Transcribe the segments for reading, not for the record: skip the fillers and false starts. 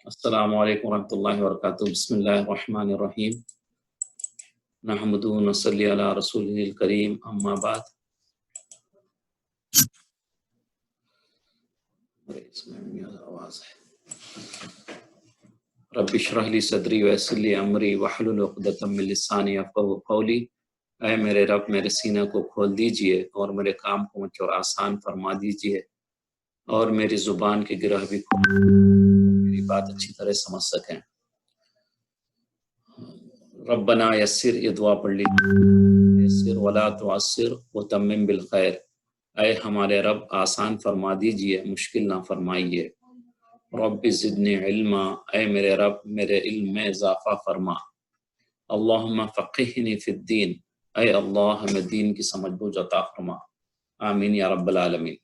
السلام علیکم ورحمۃ اللہ وبرکاتہ. بسم اللہ الرحمن الرحیم. نحمدہ و نصلی علی رسولہ الکریم. اما بعد. رب اشرح لی صدری ویسر لی امری واحلل عقدۃ من لسانی یفقہوا قولی. اے میرے رب میرے سینہ کو کھول دیجئے اور میرے کام کو مجھ پر آسان فرما دیجئے اور میری زبان کے گرہ بھی کھول میری بات اچھی طرح سمجھ سکیں. ربنا یسر، یہ دعا پڑھ لی. یسر ولا تعسر وتمم بالخیر. اے ہمارے رب آسان فرما دیجئے، مشکل نہ فرمائیے. رب زدنی علما، اے میرے رب میرے علم میں اضافہ فرما. اللہم فقہنی فی الدین، اے اللہ ہمیں دین کی سمجھ بوجھ عطا فرما. آمین یا رب العالمین.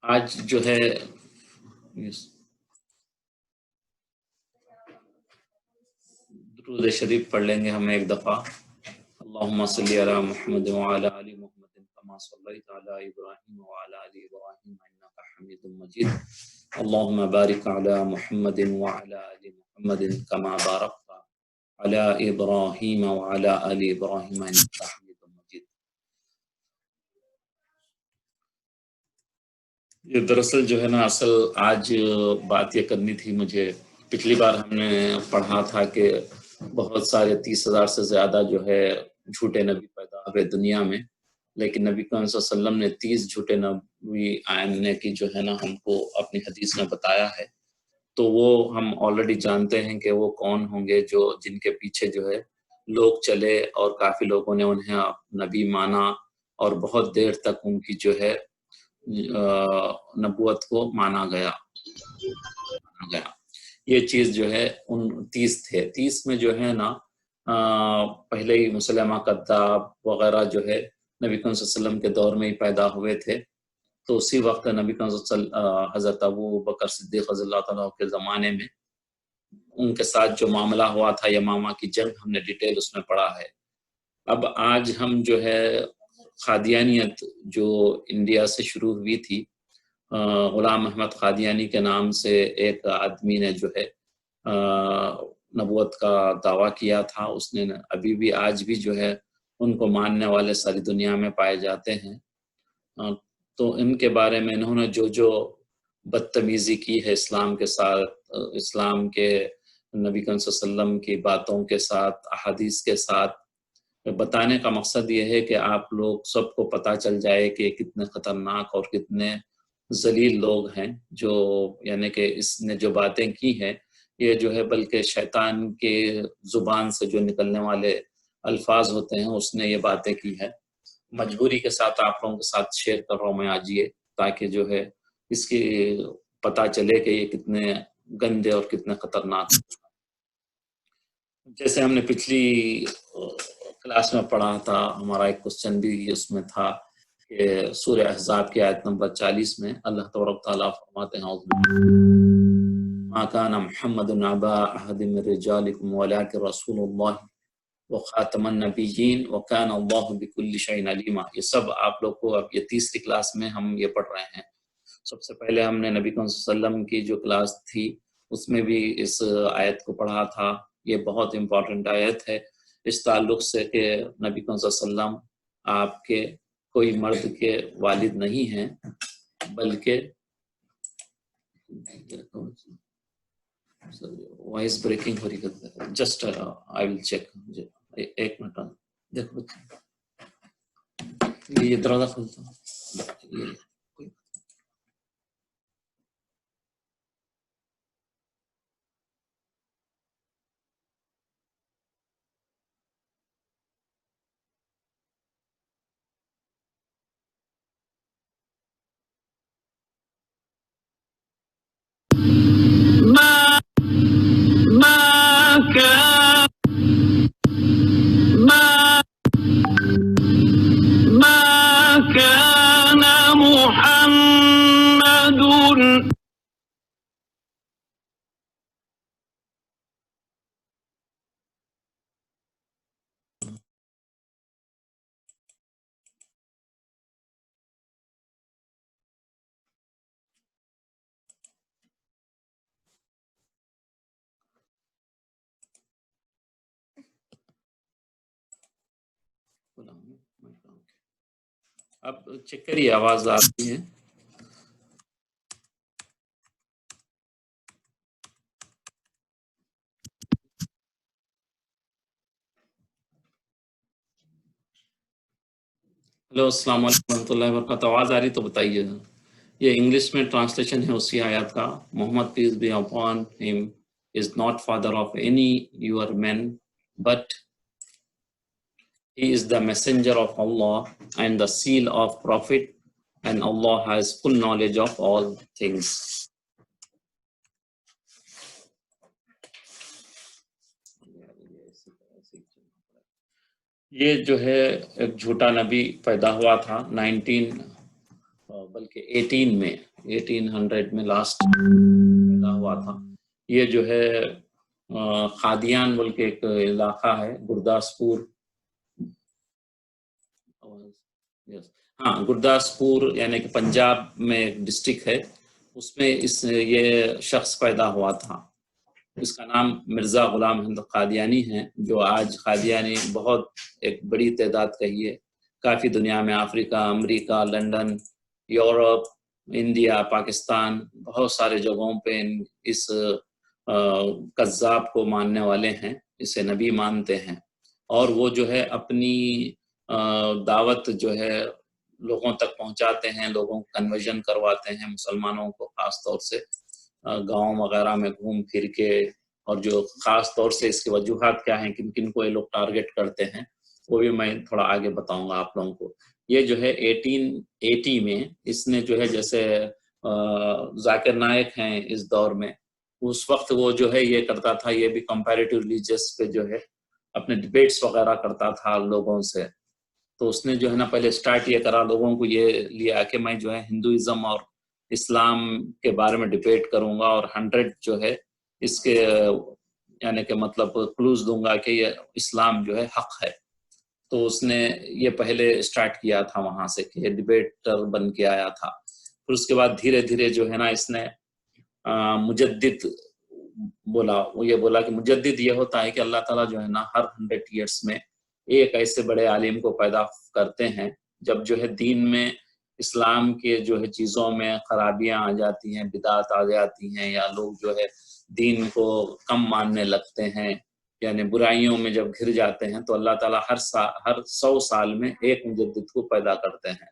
آج جو ہے درود شریف پڑھ لیں گے ہم ایک دفعہ. اللہم صلی علی محمد وعلی آل محمد کما صلیت علی ابراہیم وعلی آل ابراہیم انک حمید مجید. اللہم بارک علی محمد وعلی آل محمد کما بارکت علی ابراہیم وعلی آل ابراہیم انک حمید مجید. یہ دراصل جو ہے نا اصل آج بات یہ کرنی تھی مجھے. پچھلی بار ہم نے پڑھا تھا کہ بہت سارے 30,000 سے زیادہ جو ہے جھوٹے نبی پیدا ہوئے دنیا میں، لیکن نبی کریم صلی اللہ علیہ وسلم نے 30 جھوٹے نبی آنے کی جو ہے نا ہم کو اپنی حدیث میں بتایا ہے. تو وہ ہم آلریڈی جانتے ہیں کہ وہ کون ہوں گے جو جن کے پیچھے جو ہے لوگ چلے اور کافی لوگوں نے انہیں نبی مانا اور بہت دیر تک ان کی جو ہے نبوت کو مانا گیا. یہ چیز جو ہے ان 30 تھے. 30 میں جو ہے نا پہلے ہی مسلمہ کذاب وغیرہ جو ہے نبی کریم صلی اللہ علیہ وسلم کے دور میں ہی پیدا ہوئے تھے. تو اسی وقت نبی کریم صلی اللہ علیہ وسلم حضرت ابو بکر صدیق رضی اللہ تعالیٰ کے زمانے میں ان کے ساتھ جو معاملہ ہوا تھا یمامہ کی جنگ ہم نے ڈیٹیل اس میں پڑھا ہے. اب آج ہم جو ہے قادیانیت جو انڈیا سے شروع ہوئی تھی، غلام احمد قادیانی کے نام سے ایک آدمی نے جو ہے نبوت کا دعویٰ کیا تھا. اس نے ابھی بھی آج بھی جو ہے ان کو ماننے والے ساری دنیا میں پائے جاتے ہیں. تو ان کے بارے میں انہوں نے جو بدتمیزی کی ہے اسلام کے ساتھ، اسلام کے نبی کریم صلی اللہ علیہ وسلم کی باتوں کے ساتھ، احادیث کے ساتھ، بتانے کا مقصد یہ ہے کہ آپ لوگ سب کو پتہ چل جائے کہ کتنے خطرناک اور کتنے ذلیل لوگ ہیں. جو یعنی کہ اس نے جو باتیں کی ہیں یہ جو ہے بلکہ شیطان کے زبان سے جو نکلنے والے الفاظ ہوتے ہیں اس نے یہ باتیں کی ہیں. مجبوری کے ساتھ آپ لوگوں کے ساتھ شیئر کر رہا ہوں میں آج یہ، تاکہ جو ہے اس کی پتہ چلے کہ یہ کتنے گندے اور کتنے خطرناک. جیسے ہم نے پچھلی کلاس میں پڑھا تھا، ہمارا ایک کوسچن بھی اس میں تھا کہ سورہ احزاب کی آیت نمبر 40 میں اللہ تبارک تعالیٰ فرماتے ہیں ما کان محمد ابا احد من رجالکم ولکن رسول اللہ وخاتم النبیین وکان اللہ بکل شیء علیما. یہ سب آپ لوگ کو اب یہ تیسری کلاس میں ہم یہ پڑھ رہے ہیں. سب سے پہلے ہم نے نبی کریم صلی اللہ علیہ وسلم کی جو کلاس تھی اس میں بھی اس آیت کو پڑھا تھا. یہ بہت امپورٹنٹ آیت ہے اس تعلق سے کہ نبی کریم صلی اللہ علیہ وسلم آپ کے کوئی مرد کے والد نہیں ہیں، بلکہ وائس بریکنگ ہو رہی ہے. Just I will check. ایک منٹ دیکھو یہ دروازہ کھولتا ہوں. اب چیک کریے آواز آ رہی ہے؟ ہلو، السلام علیکم ورحمۃ اللہ وبرکاتہ. آواز آ رہی تو بتائیے. یہ انگلش میں ٹرانسلیشن ہے اسی آیات کا. محمد پیس be upon him is not father of any your men but he is the messenger of Allah and the seal of prophet and Allah has full knowledge of all things. یہ جو ہے ایک جھوٹا نبی پیدا ہوا تھا 1800 میں لاسٹ پیدا ہوا تھا. یہ جو ہے قادیان بول کے ایک علاقہ ہے، گرداسپور. ہاں، گرداسپور یعنی کہ پنجاب میں ایک ڈسٹرکٹ ہے، اس میں یہ شخص پیدا ہوا تھا. اس کا نام مرزا غلام احمد قادیانی ہے، جو آج قادیانی بہت ایک بڑی تعداد کہی ہے، کافی دنیا میں افریقہ، امریکہ، لندن، یورپ، انڈیا، پاکستان، بہت سارے جگہوں پہ اس کذاب کو ماننے والے ہیں، اسے نبی مانتے ہیں. اور وہ جو ہے اپنی دعوت جو ہے لوگوں تک پہنچاتے ہیں، لوگوں کو کنورژن کرواتے ہیں، مسلمانوں کو خاص طور سے گاؤں وغیرہ میں گھوم پھر کے. اور جو خاص طور سے اس کی وجوہات کیا ہیں، کن کن کو یہ لوگ ٹارگٹ کرتے ہیں، وہ بھی میں تھوڑا آگے بتاؤں گا آپ لوگوں کو. یہ جو ہے 1880 میں اس نے جو ہے جیسے ذاکر نائک ہیں اس دور میں، اس وقت وہ جو ہے یہ کرتا تھا، یہ بھی کمپیریٹیو ریلیجس پہ جو ہے اپنے ڈبیٹس وغیرہ کرتا تھا لوگوں سے. تو اس نے جو ہے نا پہلے سٹارٹ یہ کرا، لوگوں کو یہ لیا کہ میں جو ہے ہندوازم اور اسلام کے بارے میں ڈبیٹ کروں گا اور 100 جو ہے اس کے یعنی کہ مطلب کلوز دوں گا کہ یہ اسلام جو ہے حق ہے. تو اس نے یہ پہلے سٹارٹ کیا تھا وہاں سے کہ یہ ڈبیٹر بن کے آیا تھا. پھر اس کے بعد دھیرے دھیرے جو ہے نا اس نے مجدد بولا. وہ یہ بولا کہ مجدد یہ ہوتا ہے کہ اللہ تعالیٰ جو ہے نا ہر 100 ایئرس میں ایک ایسے بڑے عالم کو پیدا کرتے ہیں، جب جو ہے دین میں اسلام کے جو ہے چیزوں میں خرابیاں آ جاتی ہیں، بدعات آ جاتی ہیں، یا لوگ جو ہے دین کو کم ماننے لگتے ہیں، یعنی برائیوں میں جب گھر جاتے ہیں، تو اللہ تعالیٰ ہر 100 سال میں ایک مجدد کو پیدا کرتے ہیں.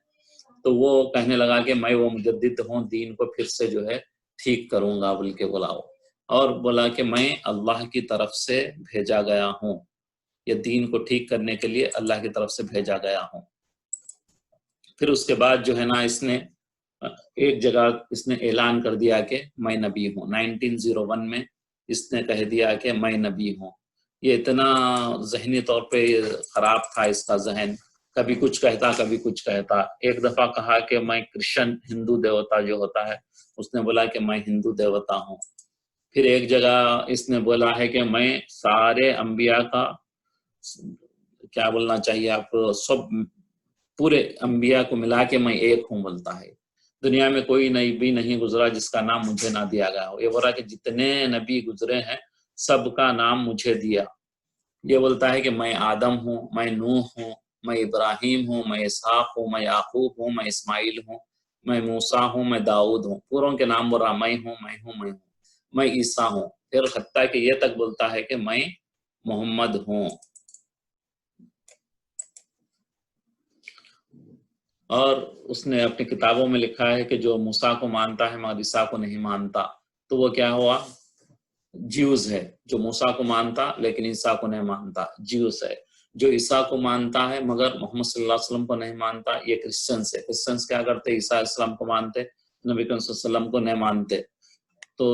تو وہ کہنے لگا کہ میں وہ مجدد ہوں، دین کو پھر سے جو ہے ٹھیک کروں گا بول کے بلاؤ. اور بولا کہ میں اللہ کی طرف سے بھیجا گیا ہوں، یہ دین کو ٹھیک کرنے کے لیے اللہ کی طرف سے بھیجا گیا ہوں. پھر اس کے بعد جو ہے نا اس نے ایک جگہ اس نے اعلان کر دیا کہ میں نبی ہوں. 1901 میں اس نے کہہ دیا کہ میں نبی ہوں. یہ اتنا ذہنی طور پہ خراب تھا اس کا ذہن، کبھی کچھ کہتا کبھی کچھ کہتا. ایک دفعہ کہا کہ میں کرشچن ہندو دیوتا جو ہوتا ہے اس نے بولا کہ میں ہندو دیوتا ہوں. پھر ایک جگہ اس نے بولا ہے کہ میں سارے انبیاء کا کیا بولنا چاہیے آپ کو، سب پورے انبیاء کو ملا کے میں ایک ہوں بولتا ہے. دنیا میں کوئی نبی نہیں گزرا جس کا نام مجھے نہ دیا گیا ہو. یہ بولا کہ جتنے نبی گزرے ہیں سب کا نام مجھے دیا. یہ بولتا ہے کہ میں آدم ہوں، میں نوح ہوں، میں ابراہیم ہوں، میں اسحاق ہوں، میں یعقوب ہوں، میں اسماعیل ہوں، میں موسیٰ ہوں، میں داؤد ہوں. پوروں کے نام بولا میں ہوں میں ہوں میں ہوں، میں عیسیٰ ہوں. پھر حتیٰ کہ یہ تک بولتا ہے کہ میں محمد ہوں. اور اس نے اپنی کتابوں میں لکھا ہے کہ جو موسیٰ کو مانتا ہے مگر عیسیٰ کو نہیں مانتا، تو وہ کیا ہوا؟ جیوز ہے. جو موسیٰ کو مانتا لیکن عیسیٰ کو نہیں مانتا جیوز ہے. جو عیسیٰ کو مانتا ہے مگر محمد صلی اللہ علیہ وسلم کو نہیں مانتا یہ کرسچنس ہے. کرسچنس کیا کرتے؟ عیسیٰ علیہ السلام کو مانتے، نبی کریم صلی اللہ علیہ وسلم کو نہیں مانتے. تو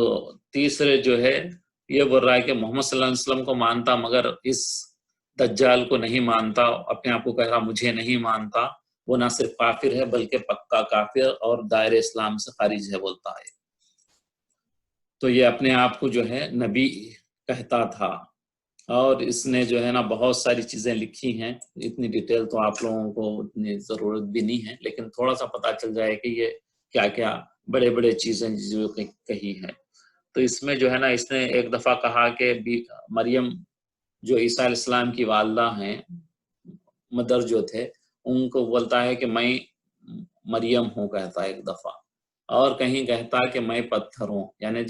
تیسرے جو ہے یہ بول رہا ہے کہ محمد صلی اللہ علیہ وسلم کو مانتا مگر اس دجال کو نہیں مانتا، اپنے آپ کو کہہ رہا مجھے نہیں مانتا. وہ نہ صرف کافر ہے بلکہ پکا کافر اور دائرہ اسلام سے خارج ہے بولتا ہے. تو یہ اپنے آپ کو جو ہے نبی کہتا تھا. اور اس نے جو ہے نا بہت ساری چیزیں لکھی ہیں، اتنی ڈیٹیل تو آپ لوگوں کو اتنی ضرورت بھی نہیں ہے، لیکن تھوڑا سا پتہ چل جائے کہ یہ کیا کیا بڑے بڑے چیزیں جو کہی ہیں. تو اس میں جو ہے نا اس نے ایک دفعہ کہا کہ مریم جو عیسیٰ علیہ السلام کی والدہ ہیں، مدر جو تھے، ان کو بولتا ہے کہ میں مریم ہوں کہتا ہے ایک دفعہ، اور کہیں کہتا ہے کہ میں پتھر ہوں، یعنی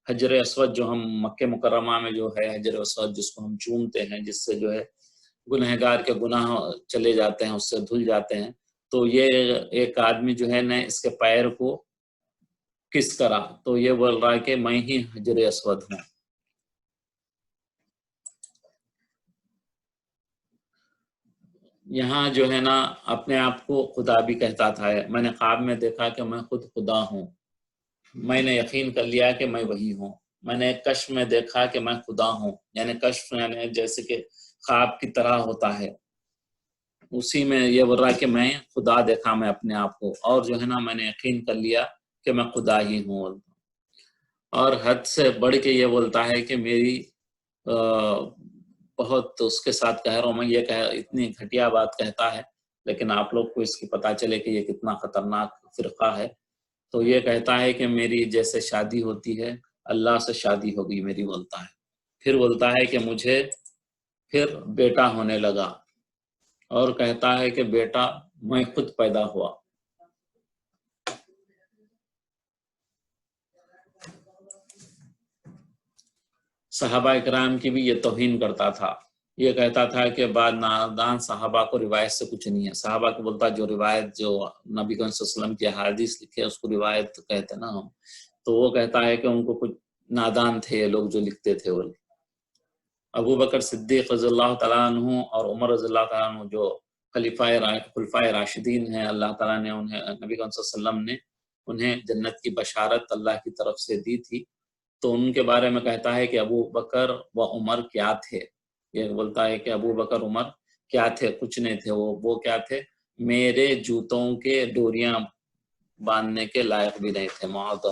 حجر اسود جو ہم مکہ مکرمہ میں جو ہے حجر اسود جس کو ہم چومتے ہیں، جس سے جو ہے گنہگار کے گناہ چلے جاتے ہیں، اس سے دھل جاتے ہیں، تو یہ ایک آدمی جو ہے نے اس کے پیر کو کس کرا، تو یہ بول رہا ہے کہ میں ہی حجر اسود ہوں۔ یہاں جو ہے نا اپنے آپ کو خدا بھی کہتا تھا، میں نے خواب میں دیکھا کہ میں خود خدا ہوں، میں نے یقین کر لیا کہ میں وہی ہوں۔ میں نے کشف میں دیکھا کہ میں خدا ہوں، یعنی کشف یعنی جیسے کہ خواب کی طرح ہوتا ہے، اسی میں یہ بول رہا ہے کہ میں خدا دیکھا میں اپنے آپ کو، اور جو ہے نا میں نے یقین کر لیا کہ میں خدا ہی ہوں، اور حد سے بڑھ کے یہ بولتا ہے کہ میری بہت اس کے ساتھ کہہ رہا ہوں، میں یہ اتنی گھٹیا بات کہتا ہے، لیکن آپ لوگ کو اس کی پتہ چلے کہ یہ کتنا خطرناک فرقہ ہے۔ تو یہ کہتا ہے کہ میری جیسے شادی ہوتی ہے، اللہ سے شادی ہوگی میری، بولتا ہے۔ پھر بولتا ہے کہ مجھے پھر بیٹا ہونے لگا، اور کہتا ہے کہ بیٹا میں خود پیدا ہوا۔ صحابہ اکرام کی بھی یہ توہین کرتا تھا، یہ کہتا تھا کہ بعد نادان صحابہ کو روایت سے کچھ نہیں ہے۔ صحابہ کو بولتا جو روایت جو نبی صلی اللہ علیہ وسلم کی احادیث لکھے اس کو روایت کہتے نا ہم، تو وہ کہتا ہے کہ ان کو کچھ نادان تھے لوگ جو لکھتے تھے۔ وہ ابو بکر صدیق رضی اللہ تعالیٰ عنہ اور عمر رضی اللہ تعالیٰ عنہ جو خلفائے راشدین ہیں، اللہ تعالیٰ نے انہیں، نبی صلی اللہ علیہ وسلم نے انہیں جنت کی بشارت اللہ کی طرف سے دی تھی، تو ان کے بارے میں کہتا ہے کہ ابو بکر و عمر کیا تھے، یہ بولتا ہے کہ ابو بکر عمر کیا تھے، کچھ نہیں تھے، وہ کیا تھے، میرے جوتوں کے ڈوریاں باندھنے کے لائق بھی نہیں تھے، معاذ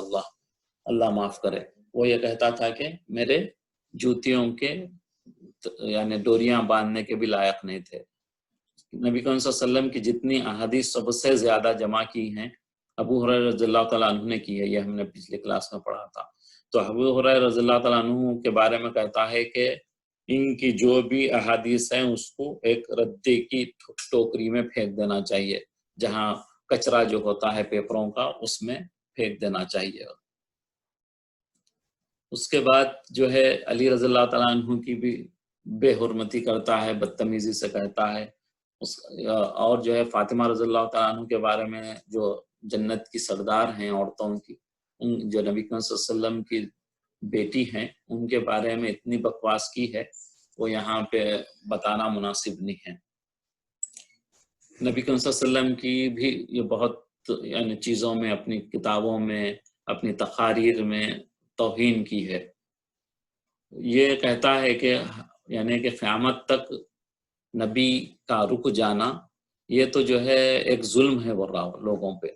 اللہ معاف کرے۔ وہ یہ کہتا تھا کہ میرے جوتیوں کے یعنی ڈوریاں باندھنے کے بھی لائق نہیں تھے۔ نبی صلی اللہ علیہ وسلم کی جتنی احادیث سب سے زیادہ جمع کی ہیں ابو ہریرہ رضی اللہ تعالیٰ عنہ نے کی ہے، یہ ہم نے پچھلے کلاس میں پڑھا تھا۔ تو ابو ہریرہ رضی اللہ تعالیٰ عنہ کے بارے میں کہتا ہے کہ ان کی جو بھی احادیث ہیں اس کو ایک ردے کی ٹوکری میں پھینک دینا چاہیے، جہاں کچرا جو ہوتا ہے پیپروں کا اس میں پھینک دینا چاہیے۔ اس کے بعد جو ہے علی رضی اللہ تعالیٰ عنہ کی بھی بے حرمتی کرتا ہے، بدتمیزی سے کہتا ہے، اور جو ہے فاطمہ رضی اللہ تعالیٰ عنہ کے بارے میں جو جنت کی سردار ہیں عورتوں کی، جو نبی صلی اللہ علیہ وسلم کی بیٹی ہیں، ان کے بارے میں اتنی بکواس کی ہے، وہ یہاں پہ بتانا مناسب نہیں ہے۔ نبی صلی اللہ علیہ وسلم کی بھی یہ بہت یعنی چیزوں میں، اپنی کتابوں میں، اپنی تقاریر میں توہین کی ہے۔ یہ کہتا ہے کہ یعنی کہ قیامت تک نبی کا رک جانا یہ تو جو ہے ایک ظلم ہے بول رہا لوگوں پہ،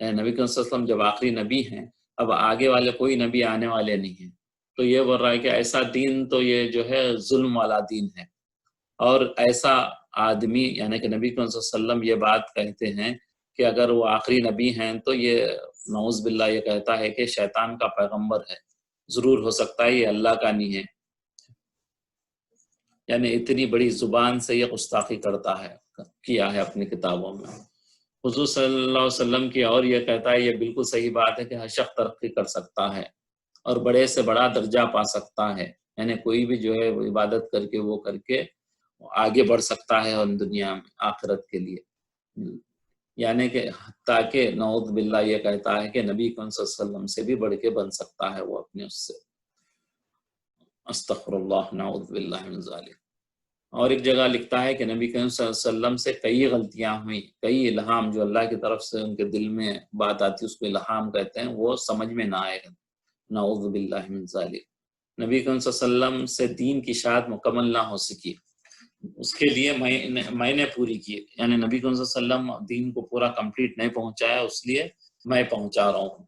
نبی صلی اللہ علیہ وسلم جب آخری نبی ہیں، اب آگے والے کوئی نبی آنے والے نہیں ہیں، تو یہ بول رہا ہے کہ ایسا دین تو یہ جو ہے ظلم والا دین ہے، اور ایسا آدمی یعنی کہ نبی صلی اللہ علیہ وسلم یہ بات کہتے ہیں کہ اگر وہ آخری نبی ہیں تو یہ نعوذ باللہ یہ کہتا ہے کہ شیطان کا پیغمبر ہے، ضرور ہو سکتا ہے یہ اللہ کا نہیں ہے، یعنی اتنی بڑی زبان سے یہ گستاخی کرتا ہے، کیا ہے اپنی کتابوں میں۔ حضور صلی اللہ علیہ وسلم کی اور یہ کہتا ہے یہ بالکل صحیح بات ہے کہ ہر شخص ترقی کر سکتا ہے اور بڑے سے بڑا درجہ پا سکتا ہے، یعنی کوئی بھی جو ہے عبادت کر کے وہ کر کے آگے بڑھ سکتا ہے اور دنیا میں آخرت کے لیے، یعنی کہ تاکہ نعوذ باللہ یہ کہتا ہے کہ نبی صلی اللہ علیہ وسلم سے بھی بڑھ کے بن سکتا ہے وہ اپنے اس سے، استغفر اللہ، نعوذ باللہ من ذالک۔ اور ایک جگہ لکھتا ہے کہ نبی کریم صلی اللہ علیہ وسلم سے کئی غلطیاں ہوئیں، کئی الہام جو اللہ کی طرف سے ان کے دل میں بات آتی اس کو الہام کہتے ہیں، وہ سمجھ میں نہ آئے، نعوذ باللہ من ذالک۔ نبی کریم صلی اللہ علیہ وسلم سے دین کی اشاعت مکمل نہ ہو سکی، اس کے لیے میں نے پوری کی، یعنی نبی کریم صلی اللہ علیہ وسلم دین کو پورا کمپلیٹ نہیں پہنچایا، اس لیے میں پہنچا رہا ہوں۔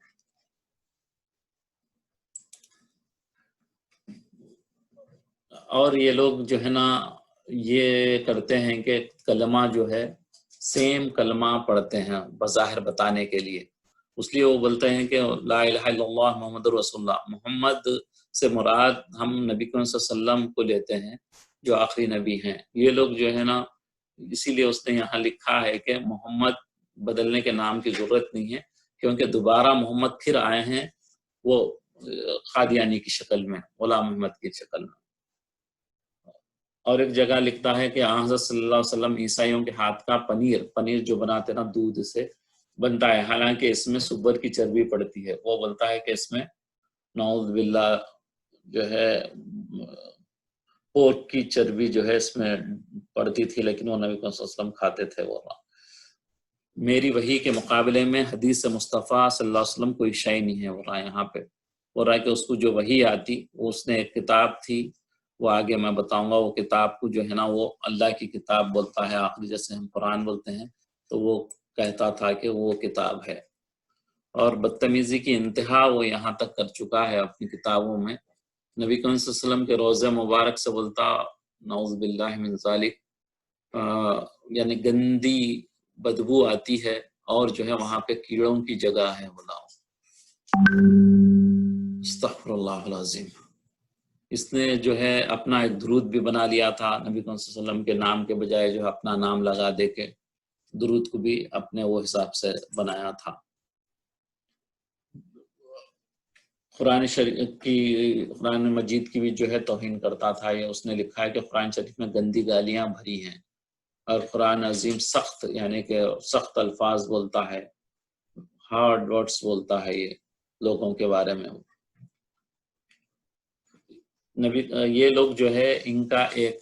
اور یہ لوگ جو ہے نا یہ کرتے ہیں کہ کلمہ جو ہے سیم کلمہ پڑھتے ہیں بظاہر بتانے کے لیے، اس لیے وہ بولتے ہیں کہ لا الہ الا اللہ محمد رسول اللہ، محمد سے مراد ہم نبی صلی اللہ علیہ وسلم کو لیتے ہیں جو آخری نبی ہیں۔ یہ لوگ جو ہے نا اسی لیے اس نے یہاں لکھا ہے کہ محمد بدلنے کے نام کی ضرورت نہیں ہے، کیونکہ دوبارہ محمد پھر آئے ہیں وہ قادیانی کی شکل میں، غلام محمد کی شکل میں۔ اور ایک جگہ لکھتا ہے کہ حضرت صلی اللہ علیہ وسلم عیسائیوں کے ہاتھ کا پنیر جو بناتے نا دودھ سے بنتا ہے، حالانکہ اس میں سور کی چربی پڑتی ہے، وہ بولتا ہے کہ اس میں نعوذ باللہ جو ہے پورک کی چربی جو ہے اس میں پڑتی تھی، لیکن وہ نبی صلی اللہ علیہ وسلم کھاتے تھے۔ وہ میری وحی کے مقابلے میں حدیث مصطفیٰ صلی اللہ علیہ وسلم کوئی شے نہیں ہے، وہ رہا یہاں پہ وہ رہا کہ اس کو جو وحی آتی اس نے ایک کتاب تھی، وہ آگے میں بتاؤں گا، وہ کتاب کو جو ہے نا وہ اللہ کی کتاب بولتا ہے، آخری جیسے ہم قرآن بولتے ہیں تو وہ کہتا تھا کہ وہ کتاب ہے، اور بدتمیزی کی انتہا وہ یہاں تک کر چکا ہے اپنی کتابوں میں۔ نبی کریم صلی اللہ علیہ وسلم کے روضہ مبارک سے بولتا نعوذ باللہ من ذالک، یعنی گندی بدبو آتی ہے، اور جو ہے وہاں پہ کیڑوں کی جگہ ہے، بولا استغفر اللہ العظیم۔ اس نے جو ہے اپنا ایک درود بھی بنا لیا تھا، نبی صلی اللہ علیہ وسلم کے نام کے بجائے جو ہے اپنا نام لگا دے کے درود کو بھی اپنے وہ حساب سے بنایا تھا۔ قرآن شریف کی، قرآن مجید کی بھی جو ہے توہین کرتا تھا، یہ اس نے لکھا ہے کہ قرآن شریف میں گندی گالیاں بھری ہیں، اور قرآن عظیم سخت یعنی کہ سخت الفاظ بولتا ہے، ہارڈ ورڈز بولتا ہے یہ لوگوں کے بارے میں۔ یہ لوگ جو ہے ان کا ایک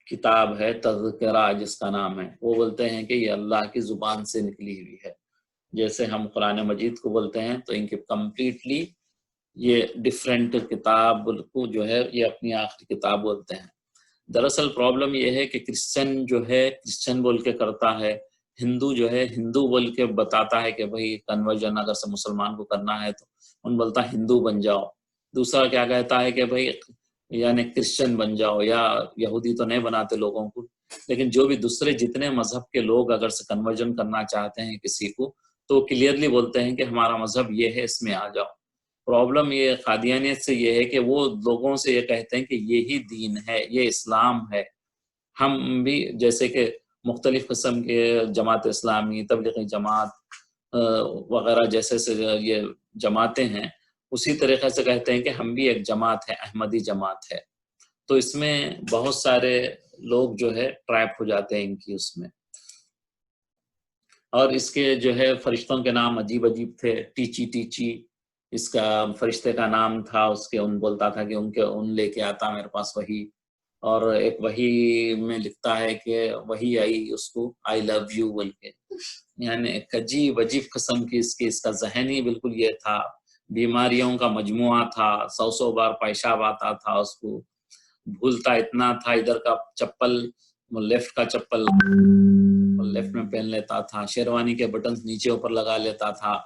کتاب ہے تذکرہ جس کا نام ہے، وہ بولتے ہیں کہ یہ اللہ کی زبان سے نکلی ہوئی ہے، جیسے ہم قرآن مجید کو بولتے ہیں، تو ان کی کمپلیٹلی یہ ڈیفرنٹ کتاب کو جو ہے یہ اپنی آخری کتاب بولتے ہیں۔ دراصل پرابلم یہ ہے کہ کرسچن جو ہے کرسچن بول کے کرتا ہے، ہندو جو ہے ہندو بول کے بتاتا ہے کہ بھئی کنورژن اگر سے مسلمان کو کرنا ہے تو ان بولتا ہے ہندو بن جاؤ، دوسرا کیا کہتا ہے کہ بھئی یعنی کرسچن بن جاؤ، یا یہودی تو نہیں بناتے لوگوں کو، لیکن جو بھی دوسرے جتنے مذہب کے لوگ اگر سے کنورژن کرنا چاہتے ہیں کسی کو تو کلیئرلی بولتے ہیں کہ ہمارا مذہب یہ ہے، اس میں آ جاؤ۔ پرابلم یہ قادیانیت سے یہ ہے کہ وہ لوگوں سے یہ کہتے ہیں کہ یہی دین ہے، یہ اسلام ہے۔ ہم بھی جیسے کہ مختلف قسم کے جماعت اسلامی، تبلیغی جماعت وغیرہ جیسے سے یہ جماعتیں ہیں، اسی طریقے سے کہتے ہیں کہ ہم بھی ایک جماعت ہے، احمدی جماعت ہے۔ تو اس میں بہت سارے لوگ جو ہے ٹریپ ہو جاتے ہیں ان کی اس میں، اور اس کے جو ہے فرشتوں کے نام عجیب عجیب تھے، ٹیچی اس کا فرشتے کا نام تھا، اس کے ان بولتا تھا کہ ان لے کے آتا میرے پاس وحی، اور ایک وحی میں لکھتا ہے کہ وحی آئی اس کو آئی لو یو بول کے، یعنی ایک عجیب قسم کی اس کا ذہن ہی بالکل یہ تھا، بیماریوں کا مجموعہ تھا، 100 بار پیشاب آتا تھا اس کو، بھولتا اتنا تھا، ادھر کا چپل لیفٹ کا چپل لیفٹ میں پہن لیتا تھا، شیروانی کے بٹنز نیچے اوپر لگا لیتا تھا،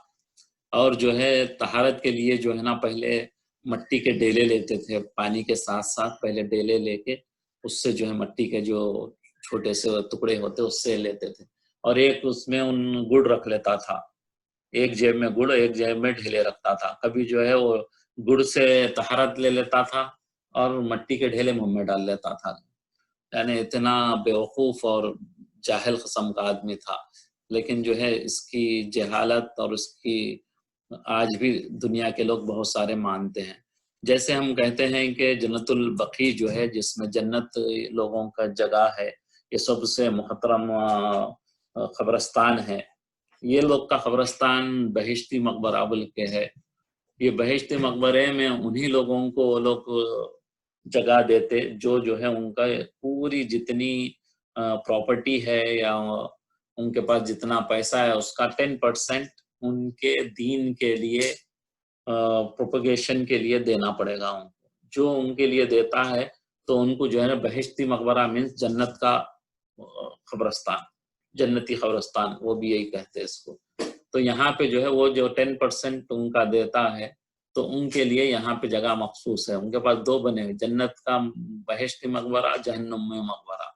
اور جو ہے طہارت کے لیے جو ہے نا پہلے مٹی کے ڈیلے لیتے تھے، پانی کے ساتھ ساتھ پہلے ڈیلے لے کے اس سے جو ہے مٹی کے جو چھوٹے سے ٹکڑے ہوتے اس سے لیتے تھے، اور ایک اس میں ان گڑ رکھ لیتا تھا، ایک جیب میں گڑ ایک جیب میں ڈھیلے رکھتا تھا، کبھی جو ہے وہ گڑ سے طہارت لے لیتا تھا اور مٹی کے ڈھیلے منہ میں ڈال لیتا تھا، یعنی اتنا بیوقوف اور جاہل قسم کا آدمی تھا، لیکن جو ہے اس کی جہالت اور اس کی آج بھی دنیا کے لوگ بہت سارے مانتے ہیں۔ جیسے ہم کہتے ہیں کہ جنت البقیع جو ہے جس میں جنت لوگوں کا جگہ ہے، یہ سب سے محترم قبرستان ہے، یہ لوگ کا قبرستان بہشتی مقبرہ بول کے ہے، یہ بہشتی مقبرے میں انہی لوگوں کو وہ لوگ جگہ دیتے جو ہے ان کا پوری جتنی پراپرٹی ہے یا ان کے پاس جتنا پیسہ ہے اس کا 10% ان کے دین کے لیے پروپیگیشن کے لیے دینا پڑے گا ان کو، جو ان کے لیے دیتا ہے تو ان کو جو ہے نا بہشتی مقبرہ مینس جنت کا قبرستان، جنتی قبرستان وہ بھی یہی کہتے ہیں اس کو۔ تو یہاں پہ جو ہے وہ جو 10% ان کا دیتا ہے تو ان کے لیے یہاں پہ جگہ مخصوص ہے، ان کے پاس 2 بنے ہوئے، جنت کا بہشتی مقبرہ، جہنم میں مقبرہ،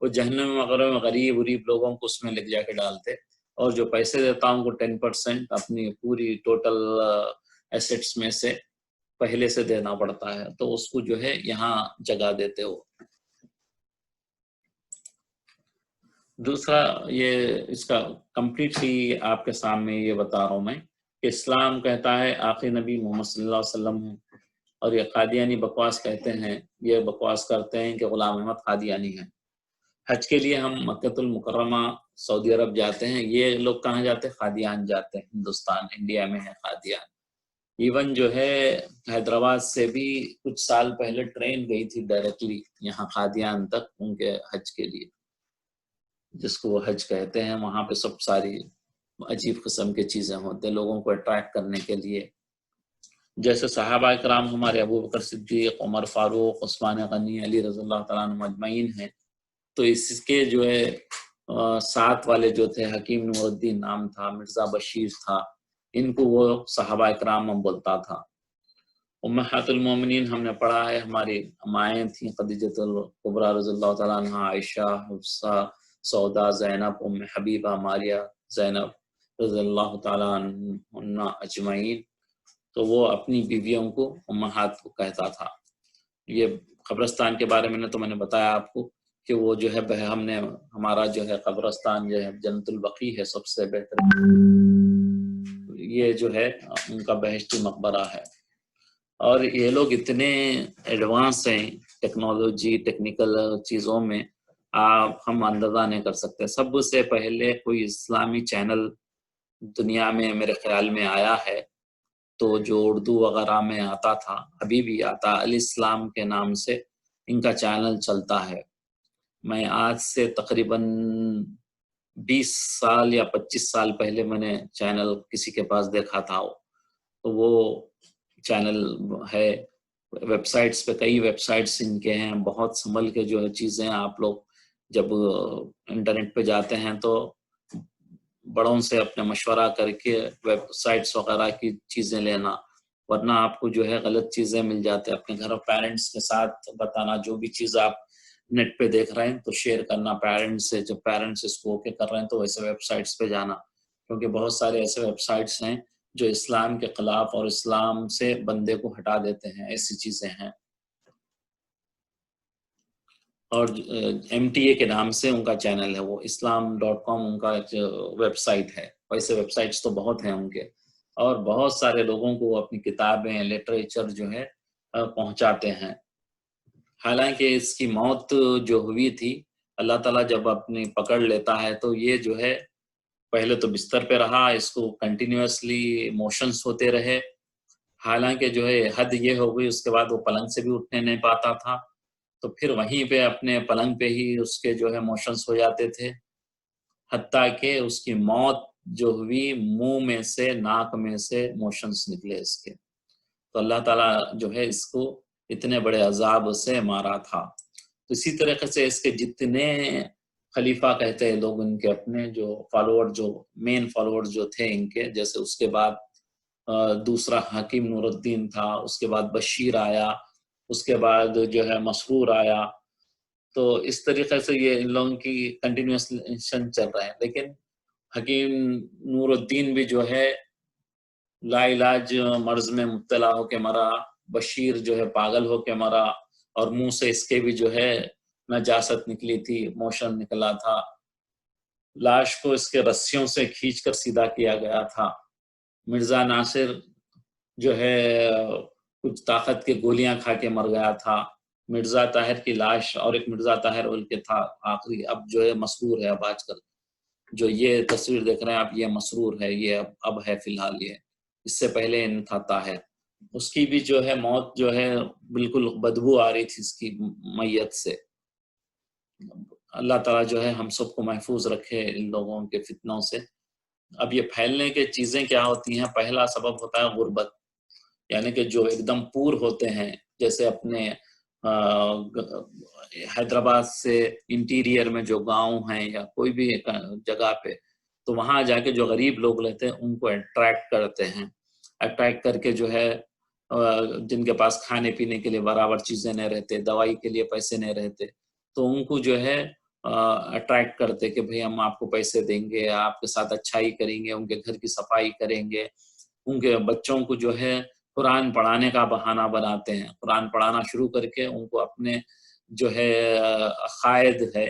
وہ جہنم میں مقبرہ میں غریب لوگوں کو اس میں لے جا کے ڈالتے، اور جو پیسے دیتا ہوں کو 10% اپنی پوری ٹوٹل ایسٹس میں سے پہلے سے دینا پڑتا ہے، تو اس کو جو ہے یہاں جگہ دیتے ہو۔ دوسرا یہ اس کا کمپلیٹلی آپ کے سامنے یہ بتا رہا ہوں میں کہ اسلام کہتا ہے آخری نبی محمد صلی اللہ علیہ وسلم ہے، اور یہ قادیانی بکواس کہتے ہیں، یہ بکواس کرتے ہیں کہ غلام احمد قادیانی ہے۔ حج کے لیے ہم مکۃ المکرمہ سعودی عرب جاتے ہیں، یہ لوگ کہاں جاتے ہیں؟ قادیان جاتے ہیں، ہندوستان انڈیا میں ہے قادیان۔ ایون جو ہے حیدرآباد سے بھی کچھ سال پہلے ٹرین گئی تھی ڈائریکٹلی یہاں قادیان تک ان کے حج کے لیے، جس کو وہ حج کہتے ہیں۔ وہاں پہ سب ساری عجیب قسم کی چیزیں ہوتے ہیں لوگوں کو اٹریکٹ کرنے کے لیے، جیسے صحابہ کرام ہمارے ابو بکر صدیق، عمر فاروق، عثمان غنی، علی رضی اللہ تعالیٰ عنہ اجمعین ہیں۔ تو اس کے جو ہے ساتھ والے جو تھے، حکیم نور الدین نام تھا، مرزا بشیر تھا، ان کو وہ صحابہ کرام ہم بولتا تھا۔ امہات المومنین ہم نے پڑھا ہے، ہماری مائیں تھیں، خدیجۃ الکبریٰ رضی اللہ تعالیٰ عنہ، عائشہ، حفصہ، سودا، زینب، ام حبیبہ، ماریہ، زینب رضی اللہ تعالیٰ عنہ اجمعین۔ تو وہ اپنی بیویوں کو امہات کو کہتا تھا۔ یہ قبرستان کے بارے میں تو میں نے بتایا آپ کو کہ وہ جو ہے ہم نے ہمارا جو ہے قبرستان جو ہے جنت البقیع ہے، سب سے بہتر، یہ جو ہے ان کا بہشتی مقبرہ ہے۔ اور یہ لوگ اتنے ایڈوانس ہیں ٹیکنالوجی ٹیکنیکل چیزوں میں، ہم اندازہ نہیں کر سکتے۔ سب سے پہلے کوئی اسلامی چینل دنیا میں میرے خیال میں آیا ہے تو جو اردو وغیرہ میں آتا تھا، ابھی بھی آتا، الاسلام کے نام سے ان کا چینل چلتا ہے۔ میں آج سے تقریباً 20 سال یا 25 سال پہلے میں نے چینل کسی کے پاس دیکھا تھا، تو وہ چینل ہے۔ ویب سائٹس پہ کئی ویب سائٹس ان کے ہیں، بہت سنبھل کے جو ہے چیزیں، آپ لوگ جب انٹرنیٹ پہ جاتے ہیں تو بڑوں سے اپنے مشورہ کر کے ویب سائٹس وغیرہ کی چیزیں لینا، ورنہ آپ کو جو ہے غلط چیزیں مل جاتے ہیں۔ اپنے گھر پیرنٹس کے ساتھ بتانا، جو بھی چیز آپ نیٹ پہ دیکھ رہے ہیں تو شیئر کرنا پیرنٹس سے، جب پیرنٹس اس کو اوکے کر رہے ہیں تو ویسے ویب سائٹس پہ جانا، کیونکہ بہت سارے ایسے ویب سائٹس ہیں جو اسلام کے خلاف اور اسلام سے بندے کو ہٹا دیتے ہیں، ایسی چیزیں ہیں۔ اور ایم ٹی اے کے نام سے ان کا چینل ہے، وہ islam.com ان کا ویب سائٹ ہے۔ ویسے ویب سائٹس تو بہت ہیں ان کے، اور بہت سارے لوگوں کو اپنی کتابیں لٹریچر جو ہے پہنچاتے ہیں۔ حالانکہ اس کی موت جو ہوئی تھی، اللہ تعالیٰ جب اپنی پکڑ لیتا ہے تو یہ جو ہے پہلے تو بستر پہ رہا، اس کو کنٹینیوسلی موشنز ہوتے رہے، حالانکہ جو ہے حد یہ ہو گئی، اس کے بعد وہ پلنگ سے بھی اٹھنے نہیں پاتا تھا، تو پھر وہیں پہ اپنے پلنگ پہ ہی اس کے جو ہے موشنز ہو جاتے تھے، حتیٰ کہ اس کی موت جو ہوئی منہ میں سے، ناک میں سے موشنز نکلے اس کے، تو اللہ تعالیٰ جو ہے اس کو اتنے بڑے عذاب سے مارا تھا۔ تو اسی طریقے سے اس کے جتنے خلیفہ کہتے ہیں لوگ، ان کے اپنے جو فالوور، جو مین فالوور جو تھے ان کے، جیسے اس کے بعد دوسرا حکیم نور الدین تھا، اس کے بعد بشیر آیا، اس کے بعد جو ہے مسرور آیا، تو اس طریقے سے یہ ان لوگوں کی کنٹینیوشن چل رہے ہیں۔ لیکن حکیم نور الدین بھی جو ہے لا علاج مرض میں مبتلا ہو کے مرا، بشیر جو ہے پاگل ہو کے مرا، اور منہ سے اس کے بھی جو ہے نجاست نکلی تھی، موشن نکلا تھا، لاش کو اس کے رسیوں سے کھینچ کر سیدھا کیا گیا تھا۔ مرزا ناصر جو ہے کچھ طاقت کے گولیاں کھا کے مر گیا تھا۔ مرزا طاہر کی لاش، اور ایک مرزا طاہر بلکہ تھا آخری، اب جو ہے مسرور ہے، اب آج کل جو یہ تصویر دیکھ رہے ہیں آپ، یہ مسرور ہے، یہ اب ہے فی الحال، یہ اس سے پہلے ان تھا طاہر۔ اس کی بھی جو ہے موت جو ہے بالکل بدبو آ رہی تھی اس کی میت سے۔ اللہ تعالیٰ جو ہے ہم سب کو محفوظ رکھے ان لوگوں کے فتنوں سے۔ اب یہ پھیلنے کے چیزیں کیا ہوتی ہیں؟ پہلا سبب ہوتا ہے غربت، یعنی کہ جو ایک دم پور ہوتے ہیں، جیسے اپنے حیدرآباد سے انٹیریئر میں جو گاؤں ہیں یا کوئی بھی جگہ پہ، تو وہاں جا کے جو غریب لوگ رہتے ہیں ان کو اٹریکٹ کرتے ہیں، اٹریکٹ کر کے جو ہے جن کے پاس کھانے پینے کے لیے برابر چیزیں نہیں رہتے، دوائی کے لیے پیسے نہیں رہتے، تو ان کو جو ہے اٹریکٹ کرتے کہ بھئی ہم آپ کو پیسے دیں گے، آپ کے ساتھ اچھائی کریں گے، ان کے گھر کی صفائی کریں گے، ان کے بچوں کو جو ہے قرآن پڑھانے کا بہانہ بناتے ہیں، قرآن پڑھانا شروع کر کے ان کو اپنے جو ہے قائد ہے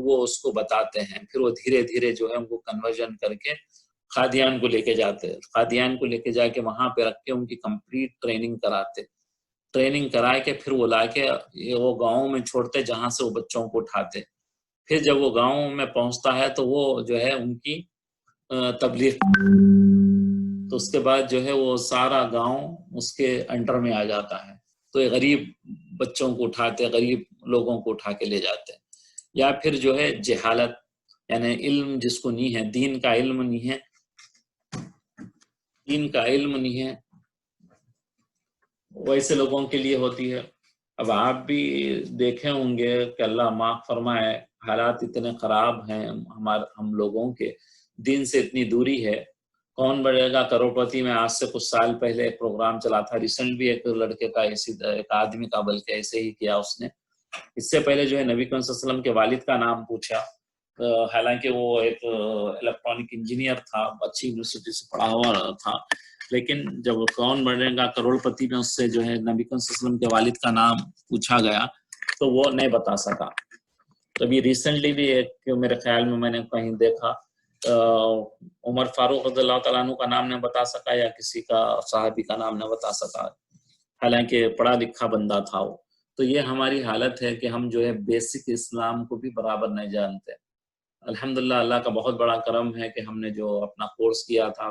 وہ اس کو بتاتے ہیں، پھر وہ دھیرے دھیرے جو ہے ان کو کنورژن کر کے قادیان کو لے کے جاتے، قادیان کو لے کے جا کے وہاں پہ رکھ کے ان کی کمپلیٹ ٹریننگ کراتے، ٹریننگ کرائے کے پھر وہ لا کے وہ گاؤں میں چھوڑتے جہاں سے وہ بچوں کو اٹھاتے، پھر جب وہ گاؤں میں پہنچتا ہے تو وہ جو ہے ان کی تبلیغ، تو اس کے بعد جو ہے وہ سارا گاؤں اس کے انڈر میں آ جاتا ہے، تو یہ غریب بچوں کو اٹھاتے، غریب لوگوں کو اٹھا کے لے جاتے ہیں۔ یا پھر جو ہے جہالت، یعنی علم جس کو نہیں ہے، دین کا علم نہیں ہے، دین کا علم نہیں ہے، ویسے لوگوں کے لیے ہوتی ہے۔ اب آپ بھی دیکھے ہوں گے کہ اللہ معاف فرمائے، حالات اتنے خراب ہیں ہم لوگوں کے، دین سے اتنی دوری ہے۔ کون بڑھے گا کروڑپتی میں آج سے کچھ سال پہلے ایک پروگرام چلا تھا، ریسنٹ بھی ایک لڑکے کا ایک آدمی کا بلکہ ایسے ہی کیا اس نے۔ اس سے پہلے جو ہے نبی کریم صلی اللہ علیہ وسلم کے والد کا نام پوچھا، حالانکہ وہ ایک الیکٹرانک انجینئر تھا، اچھی یونیورسٹی سے پڑھا ہوا تھا، لیکن جب کون بنے گا کروڑپتی میں اس سے جو ہے نبی کریم صلی اللہ علیہ وسلم کے والد کا نام پوچھا گیا تو وہ نہیں بتا سکا۔ تو ابھی ریسنٹلی بھی ایک میرے خیال میں نے کہیں دیکھا، عمر فاروق رضی اللہ تعالیٰ عنہ کا نام نہیں بتا سکا یا کسی کا صحابی کا نام نہیں بتا سکا، حالانکہ پڑھا لکھا بندہ تھا وہ۔ تو یہ ہماری حالت ہے کہ ہم جو ہے بیسک اسلام کو بھی برابر نہیں جانتے۔ الحمدللہ اللہ کا بہت بڑا کرم ہے کہ ہم نے جو اپنا کورس کیا تھا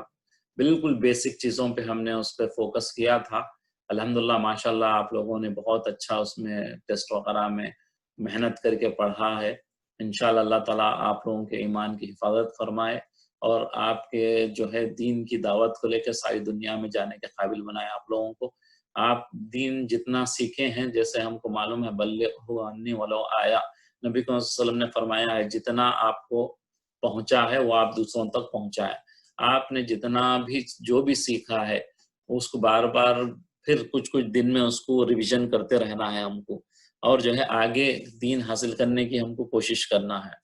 بالکل بیسک چیزوں پہ ہم نے اس پہ فوکس کیا تھا، الحمدللہ ماشاءاللہ آپ لوگوں نے بہت اچھا اس میں ٹیسٹ وغیرہ میں محنت کر کے پڑھا ہے۔ انشاءاللہ اللہ تعالیٰ آپ لوگوں کے ایمان کی حفاظت فرمائے اور آپ کے جو ہے دین کی دعوت کو لے کے ساری دنیا میں جانے کے قابل بنائے آپ لوگوں کو۔ آپ دین جتنا سیکھے ہیں، جیسے ہم کو معلوم ہے بلغوا عنی ولو آیا، نبی صلی اللہ علیہ وسلم نے فرمایا ہے جتنا آپ کو پہنچا ہے وہ آپ دوسروں تک پہنچائے۔ آپ نے جتنا بھی جو بھی سیکھا ہے اس کو بار بار پھر کچھ دن میں اس کو ریویژن کرتے رہنا ہے ہم کو، اور جو ہے آگے دین حاصل کرنے کی ہم کو کوشش کرنا ہے۔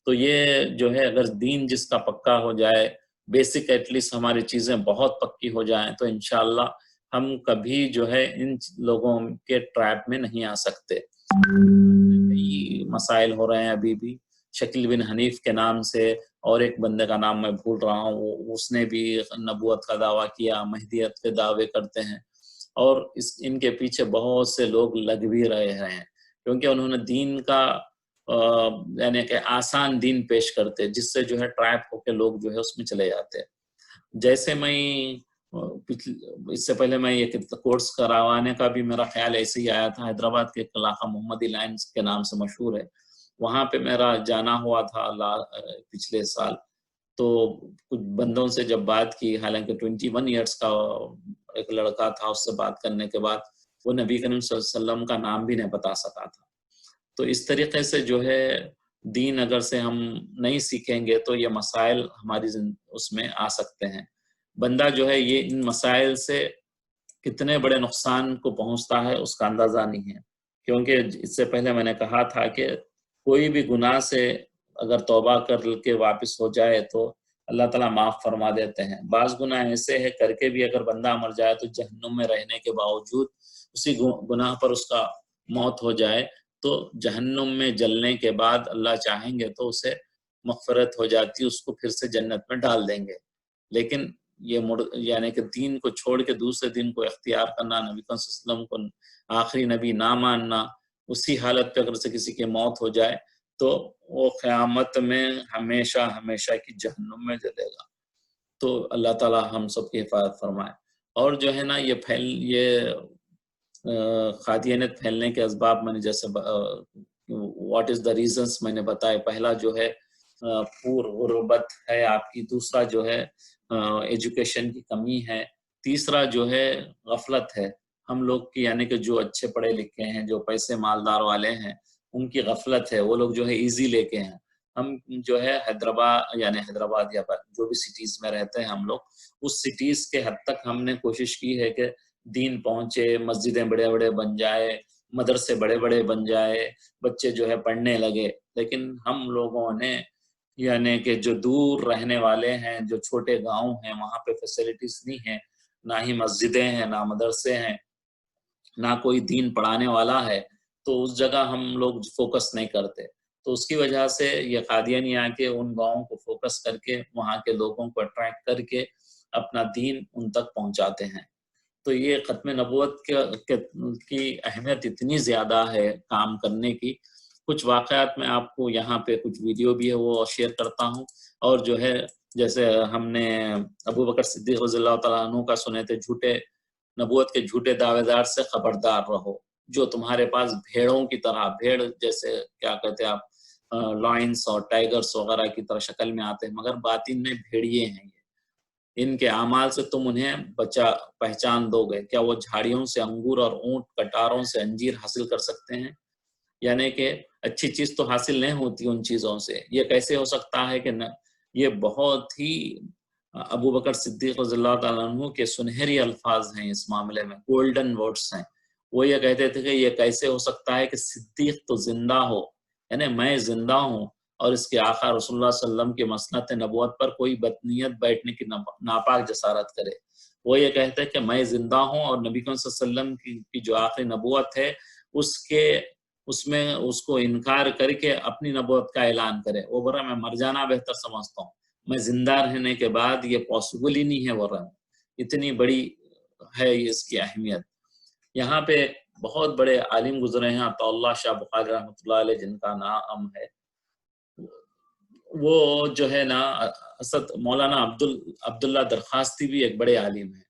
تو یہ جو ہے اگر دین جس کا پکا ہو جائے، بیسک ایٹ لیسٹ ہماری چیزیں بہت پکی ہو جائیں، تو انشاءاللہ ہم کبھی جو ہے ان لوگوں کے ٹریپ میں نہیں آ سکتے۔ کئی مسائل ہو رہے ہیں ابھی بھی، شکیل بن حنیف کے نام سے، اور ایک بندے کا نام میں بھول رہا ہوں، اس نے بھی نبوت کا دعویٰ کیا، مہدیت کے دعوے کرتے ہیں، اور ان کے پیچھے بہت سے لوگ لگ بھی رہے ہیں، کیونکہ انہوں نے دین کا یعنی کہ آسان دین پیش کرتے، جس سے جو ہے ٹریپ ہو کے لوگ جو ہے اس میں چلے جاتے۔ جیسے میں اس سے پہلے میں یہ کورس کروانے کا بھی میرا خیال ایسے ہی آیا تھا، حیدرآباد کے ایک علاقہ محمدی لائنز کے نام سے مشہور ہے، وہاں پہ میرا جانا ہوا تھا پچھلے سال۔ تو کچھ بندوں سے جب بات کی، حالانکہ 21 ایئرس کا ایک لڑکا تھا، اس سے بات کرنے کے بعد وہ نبی کریم صلی اللہ علیہ وسلم کا نام بھی نہیں بتا سکا تھا۔ تو اس طریقے سے جو ہے دین اگر سے ہم نہیں سیکھیں گے تو یہ مسائل ہماری اس میں آ سکتے ہیں۔ بندہ جو ہے یہ ان مسائل سے کتنے بڑے نقصان کو پہنچتا ہے اس کا اندازہ نہیں ہے، کیونکہ اس سے پہلے میں نے کہا تھا کہ کوئی بھی گناہ سے اگر توبہ کر کے واپس ہو جائے تو اللہ تعالیٰ معاف فرما دیتے ہیں۔ بعض گناہ ایسے ہے کر کے بھی اگر بندہ مر جائے تو جہنم میں رہنے کے باوجود اسی گناہ پر اس کا موت ہو جائے تو جہنم میں جلنے کے بعد اللہ چاہیں گے تو اسے مغفرت ہو جاتی، اس کو پھر سے جنت میں ڈال دیں گے۔ لیکن یہ یعنی کہ دین کو چھوڑ کے دوسرے دین کو اختیار کرنا، نبی صلی اللہ علیہ وسلم کو آخری نبی نہ ماننا، اسی حالت پہ اگر سے کسی کی موت ہو جائے تو وہ قیامت میں ہمیشہ ہمیشہ کی جہنم میں جلے گا۔ تو اللہ تعالی ہم سب کی حفاظت فرمائے۔ اور جو ہے نا یہ قادیانیت پھیلنے کے اسباب میں نے جیسے واٹ از دا ریزنس میں نے بتایا، پہلا جو ہے پور غربت ہے آپ کی، دوسرا جو ہے ایجوکیشن کی کمی ہے، تیسرا جو ہے غفلت ہے ہم لوگ کی، یعنی کہ جو اچھے پڑھے لکھے ہیں، جو پیسے مالدار والے ہیں، ان کی غفلت ہے، وہ لوگ جو ہے ایزی لے کے ہیں۔ ہم جو ہے حیدرآباد یا جو بھی سٹیز میں رہتے ہیں ہم لوگ، اس سٹیز کے حد تک ہم نے کوشش کی ہے کہ دین پہنچے، مسجدیں بڑے بڑے بن جائے، مدرسے بڑے بڑے بن جائے، بچے جو ہے پڑھنے لگے، لیکن ہم لوگوں نے یعنی کہ جو دور رہنے والے ہیں، جو چھوٹے گاؤں ہیں، وہاں پہ فیسلٹیز نہیں ہیں، نہ ہی مسجدیں ہیں، نہ مدرسے ہیں، نہ کوئی دین پڑھانے والا ہے، تو اس جگہ ہم لوگ فوکس نہیں کرتے۔ تو اس کی وجہ سے یہ قادیانی آ کے ان گاؤں کو فوکس کر کے وہاں کے لوگوں کو اٹریکٹ کر کے اپنا دین ان تک پہنچاتے ہیں۔ تو یہ ختم نبوت کی اہمیت اتنی زیادہ ہے کام کرنے کی۔ کچھ واقعات میں آپ کو یہاں پہ کچھ ویڈیو بھی ہے وہ شیئر کرتا ہوں، اور جو ہے جیسے ہم نے ابو بکر صدیق رضی اللہ تعالیٰ عنہ کا سنے تھے، جھوٹے نبوت کے جھوٹے دعوے دار سے خبردار رہو، جو تمہارے پاس بھیڑوں کی طرح، بھیڑ جیسے کیا کہتے ہیں آپ، لائنس اور ٹائگرز وغیرہ کی طرح شکل میں آتے ہیں، مگر باطن میں بھیڑیے ہیں یہ۔ ان کے اعمال سے تم انہیں پہچان دو گے، کیا وہ جھاڑیوں سے انگور اور اونٹ کٹاروں سے انجیر حاصل کر سکتے ہیں؟ یعنی کہ اچھی چیز تو حاصل نہیں ہوتی ان چیزوں سے، یہ کیسے ہو سکتا ہے کہ یہ بہت ہی ابو بکر صدیق رضی اللہ تعالیٰ عنہ کے سنہری الفاظ ہیں اس معاملے میں، گولڈن ورڈز ہیں۔ وہ یہ کہتے تھے کہ یہ کیسے ہو سکتا ہے کہ صدیق تو زندہ ہو، یعنی میں زندہ ہوں، اور اس کے آقا رسول اللہ صلی اللہ علیہ وسلم کی مسنت نبوت پر کوئی بدنیت بیٹھنے کی ناپاک جسارت کرے۔ وہ یہ کہتے ہیں کہ میں زندہ ہوں، اور نبی کریم صلی اللہ علیہ وسلم کی جو آخری نبوت ہے اس میں اس کو انکار کر کے اپنی نبوت کا اعلان کرے، وہ برا میں مر جانا بہتر سمجھتا ہوں، میں زندہ رہنے کے بعد یہ پاسبل ہی نہیں ہے، ورنہ اتنی بڑی ہے اس کی اہمیت۔ یہاں پہ بہت بڑے عالم گزرے ہیں، عطا اللہ شاہ بخاری رحمۃ اللہ علیہ، جن کا نام ہے، وہ جو ہے نا اسد مولانا عبداللہ درخواستی بھی ایک بڑے عالم ہیں۔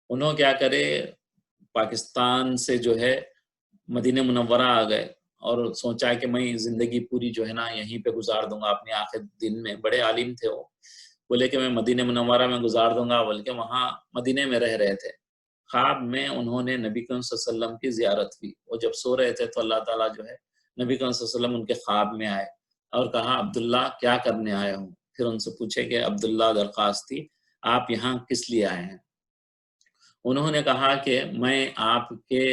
انہوں کیا کرے، پاکستان سے جو ہے مدینہ منورہ آ گئے، اور سوچا کہ میں زندگی پوری جو ہے نا یہیں پہ گزار دوں گا اپنے آخر دن میں۔ بڑے عالم تھے وہ، بولے کہ میں مدینہ منورہ میں گزار دوں گا، بلکہ وہاں مدینہ میں رہ رہے تھے۔ خواب میں انہوں نے نبی کریم صلی اللہ علیہ وسلم کی زیارت کی، وہ جب سو رہے تھے تو اللہ تعالیٰ جو ہے نبی کریم صلی اللہ علیہ وسلم ان کے خواب میں آئے اور کہا عبداللہ کیا کرنے آئے ہوں؟ پھر ان سے پوچھے کہ عبداللہ درخواستی آپ یہاں کس لیے آئے ہیں؟ انہوں نے کہا کہ میں آپ کے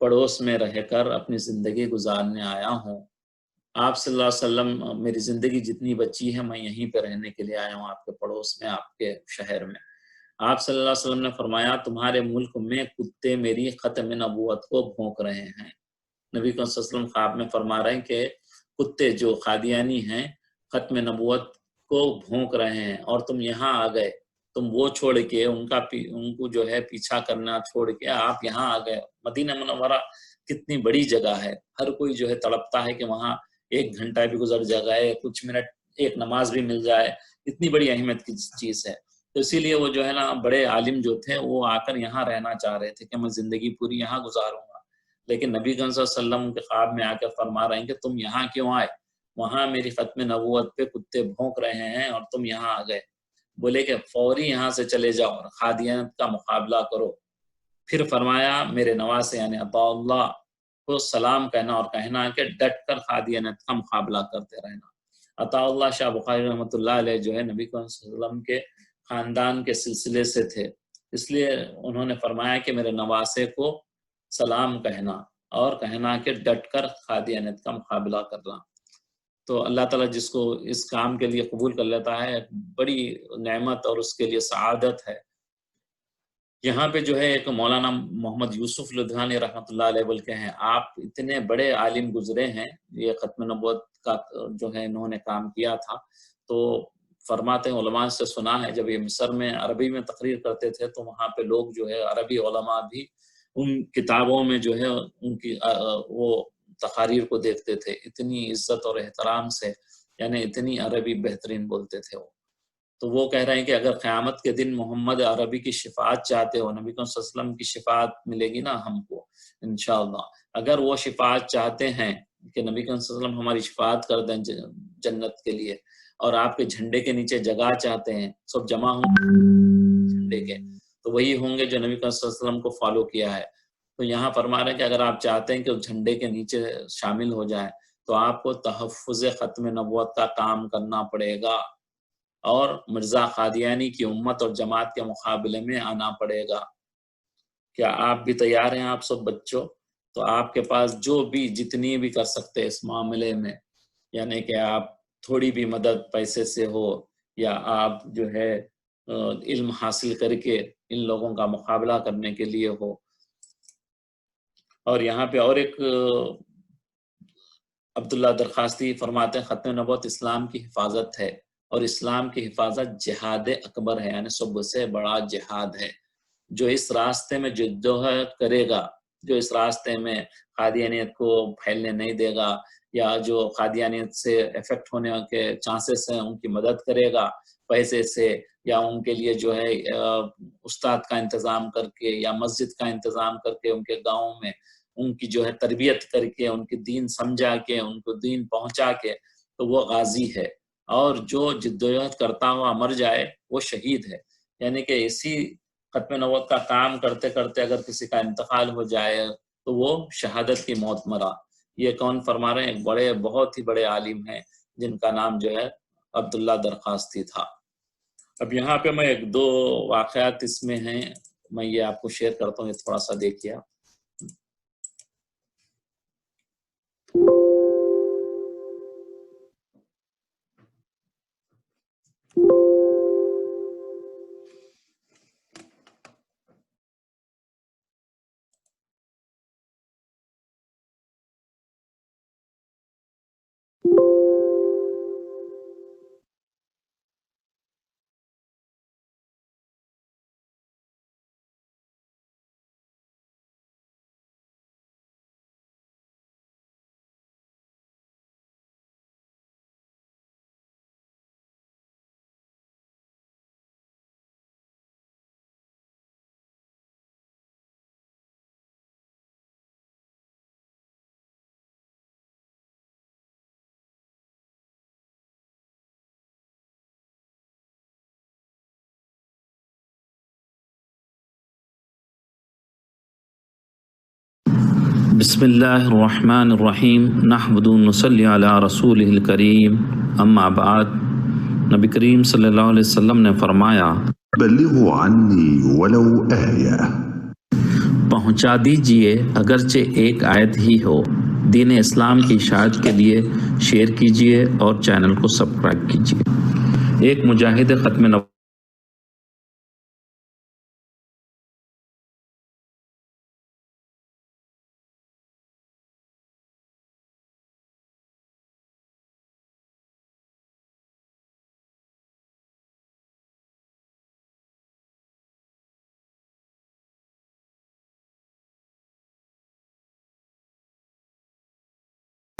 پڑوس میں رہ کر اپنی زندگی گزارنے آیا ہوں، آپ صلی اللہ علیہ وسلم، میری زندگی جتنی بچی ہے میں یہیں پہ رہنے کے لیے آیا ہوں، آپ کے پڑوس میں، آپ کے شہر میں۔ آپ صلی اللہ علیہ وسلم نے فرمایا تمہارے ملک میں کتے میری ختم نبوت کو بھونک رہے ہیں۔ نبی صلی اللہ علیہ وسلم خواب میں فرما رہے ہیں کہ کتے جو قادیانی ہیں ختم نبوت کو بھونک رہے ہیں، اور تم یہاں آ گئے، تم وہ چھوڑ کے ان کو جو ہے پیچھا کرنا چھوڑ کے آپ یہاں آ گئے۔ مدینہ منورہ کتنی بڑی جگہ ہے، ہر کوئی جو ہے تڑپتا ہے کہ وہاں ایک گھنٹہ بھی گزر جائے، کچھ منٹ ایک نماز بھی مل جائے، اتنی بڑی اہمیت کی چیز ہے۔ تو اسی لیے وہ جو ہے نا بڑے عالم جو تھے وہ آ کر یہاں رہنا چاہ رہے تھے کہ میں زندگی پوری یہاں گزاروں گا، لیکن نبی صلی اللہ علیہ وسلم کے خواب میں آ کر فرما رہے ہیں کہ تم یہاں کیوں آئے؟ وہاں میری ختم نبوت پہ کتے بھونک رہے ہیں اور تم یہاں آ گئے۔ بولے کہ فوری یہاں سے چلے جاؤ اور قادیانیت کا مقابلہ کرو۔ پھر فرمایا میرے نواسے یعنی عطا اللہ کو سلام کہنا اور کہنا کہ ڈٹ کر قادیانیت کا مقابلہ کرتے رہنا۔ عطا اللہ شاہ بخاری رحمۃ اللہ علیہ جو ہے نبی صلی اللہ علیہ وسلم کے خاندان کے سلسلے سے تھے، اس لیے انہوں نے فرمایا کہ میرے نواسے کو سلام کہنا اور کہنا کہ ڈٹ کر قادیانیت کا مقابلہ کرنا۔ تو اللہ تعالیٰ جس کو اس کام کے لیے قبول کر لیتا ہے بڑی نعمت اور اس کے لیے سعادت ہے۔ یہاں پہ جو ہے ایک مولانا محمد یوسف لدھیانوی رحمۃ اللہ علیہ بلکہ ہیں، آپ اتنے بڑے عالم گزرے ہیں، یہ ختم نبوت کا جو ہے انہوں نے کام کیا تھا، تو فرماتے ہیں علماء سے سنا ہے جب یہ مصر میں عربی میں تقریر کرتے تھے تو وہاں پہ لوگ جو ہے عربی علماء بھی ان کتابوں میں جو ہے ان کی وہ تقاریر کو دیکھتے تھے، اتنی عزت اور احترام سے، یعنی اتنی عربی بہترین بولتے تھے وہ۔ تو وہ کہہ رہے ہیں کہ اگر قیامت کے دن محمد عربی کی شفاعت چاہتے ہو، نبی صلی اللہ علیہ وسلم کی شفاعت ملے گی نا ہم کو انشاءاللہ، اگر وہ شفاعت چاہتے ہیں کہ نبی صلی اللہ علیہ وسلم ہماری شفاعت کر دیں جنت کے لیے، اور آپ کے جھنڈے کے نیچے جگہ چاہتے ہیں، سب جمع ہوں جھنڈے کے، تو وہی ہوں گے جو نبی صلی اللہ علیہ وسلم کو فالو کیا ہے۔ تو یہاں فرما رہے ہیں کہ اگر آپ چاہتے ہیں کہ اس جھنڈے کے نیچے شامل ہو جائیں تو آپ کو تحفظ ختم نبوت کا کام کرنا پڑے گا، اور مرزا قادیانی کی امت اور جماعت کے مقابلے میں آنا پڑے گا۔ کیا آپ بھی تیار ہیں آپ سب بچوں؟ تو آپ کے پاس جو بھی جتنی بھی کر سکتے اس معاملے میں، یعنی کہ آپ تھوڑی بھی مدد پیسے سے ہو یا آپ جو ہے علم حاصل کر کے ان لوگوں کا مقابلہ کرنے کے لیے ہو۔ اور یہاں پہ اور ایک عبداللہ درخواستی فرماتے ہیں ختم نبوت اسلام کی حفاظت ہے، اور اسلام کی حفاظت جہاد اکبر ہے، یعنی سب سے بڑا جہاد ہے۔ جو اس راستے میں جدوجہد کرے گا، جو اس راستے میں قادیانیت کو پھیلنے نہیں دے گا، یا جو قادیانیت سے افیکٹ ہونے کے چانسز ہیں ان کی مدد کرے گا پیسے سے، یا ان کے لیے جو ہے استاد کا انتظام کر کے یا مسجد کا انتظام کر کے ان کے گاؤں میں ان کی جو ہے تربیت کر کے ان کی دین سمجھا کے ان کو دین پہنچا کے، تو وہ غازی ہے۔ اور جو جدوجہد کرتا ہوا مر جائے وہ شہید ہے۔ یعنی کہ اسی ختم نبوت کا کام کرتے کرتے اگر کسی کا انتقال ہو جائے تو وہ شہادت کی موت مرا۔ یہ کون فرما رہے ہیں؟ ایک بڑے بہت ہی بڑے عالم ہیں جن کا نام جو ہے عبداللہ درخواستی تھا۔ اب یہاں پہ میں ایک دو واقعات اس میں ہیں، میں یہ آپ کو شیئر کرتا ہوں، یہ تھوڑا سا دیکھیے آپ۔ بسم اللہ الرحمن الرحیم، نحمد و نصلی علی رسولہ الکریم، اما بعد۔ نبی کریم صلی اللہ علیہ وسلم نے فرمایا، بلغوا عنی ولو آیہ، پہنچا دیجئے اگرچہ ایک آیت ہی ہو۔ دین اسلام کی اشاعت کے لیے شیئر کیجئے اور چینل کو سبسکرائب کیجئے۔ ایک مجاہد ختم نبوت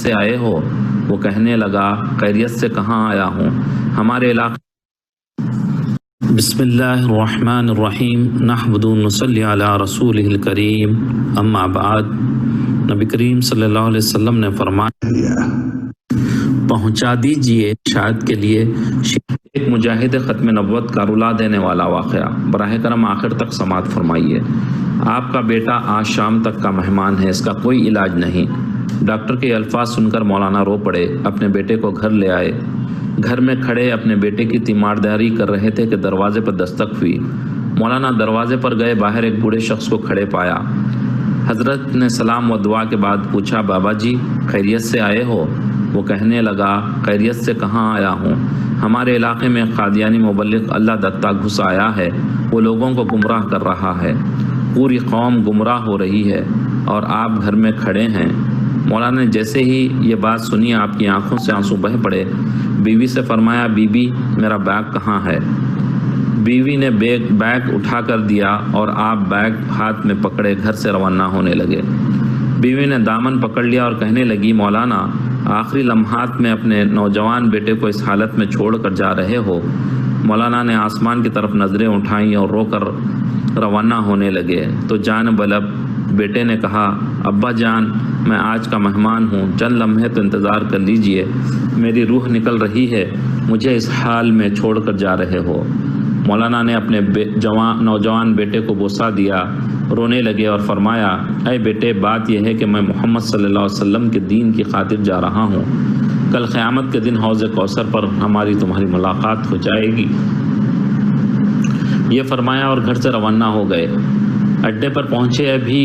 سے آئے ہو، وہ کہنے لگا خیریت سے کہاں آیا ہوں، ہمارے علاقے۔ بسم اللہ الرحمن الرحیم، نحمد و نصلی علی رسولہ الکریم، اما بعد۔ نبی کریم صلی اللہ علیہ وسلم نے فرمایا، پہنچا دیجئے اشاعت کے لیے۔ ایک مجاہد ختم نبوت کا رلا دینے والا واقعہ، براہ کرم آخر تک سماعت فرمائیے۔ آپ کا بیٹا آج شام تک کا مہمان ہے، اس کا کوئی علاج نہیں۔ ڈاکٹر کے الفاظ سن کر مولانا رو پڑے، اپنے بیٹے کو گھر لے آئے۔ گھر میں کھڑے اپنے بیٹے کی تیمارداری کر رہے تھے کہ دروازے پر دستک ہوئی۔ مولانا دروازے پر گئے، باہر ایک بوڑھے شخص کو کھڑے پایا۔ حضرت نے سلام و دعا کے بعد پوچھا، بابا جی خیریت سے آئے ہو؟ وہ کہنے لگا خیریت سے کہاں آیا ہوں، ہمارے علاقے میں قادیانی مبلغ اللہ دتا گھس آیا ہے، وہ لوگوں کو گمراہ کر رہا ہے، پوری قوم گمراہ ہو رہی ہے اور آپ گھر میں کھڑے ہیں۔ مولانا نے جیسے ہی یہ بات سنی آپ کی آنکھوں سے آنسو بہہ پڑے۔ بیوی سے فرمایا، بیوی میرا بیگ کہاں ہے؟ بیوی نے بیگ اٹھا کر دیا اور آپ بیگ ہاتھ میں پکڑے گھر سے روانہ ہونے لگے۔ بیوی نے دامن پکڑ لیا اور کہنے لگی، مولانا آخری لمحات میں اپنے نوجوان بیٹے کو اس حالت میں چھوڑ کر جا رہے ہو؟ مولانا نے آسمان کی طرف نظریں اٹھائیں اور رو کر روانہ ہونے لگے تو جانب لب بیٹے نے کہا، ابا جان میں آج کا مہمان ہوں، چند لمحے تو انتظار کر لیجئے، میری روح نکل رہی ہے، مجھے اس حال میں چھوڑ کر جا رہے ہو۔ مولانا نے اپنے نوجوان بیٹے کو بوسہ دیا، رونے لگے اور فرمایا، اے بیٹے بات یہ ہے کہ میں محمد صلی اللہ علیہ وسلم کے دین کی خاطر جا رہا ہوں، کل قیامت کے دن حوض کوثر پر ہماری تمہاری ملاقات ہو جائے گی۔ یہ فرمایا اور گھر سے روانہ ہو گئے۔ اڈے پر پہنچے، ابھی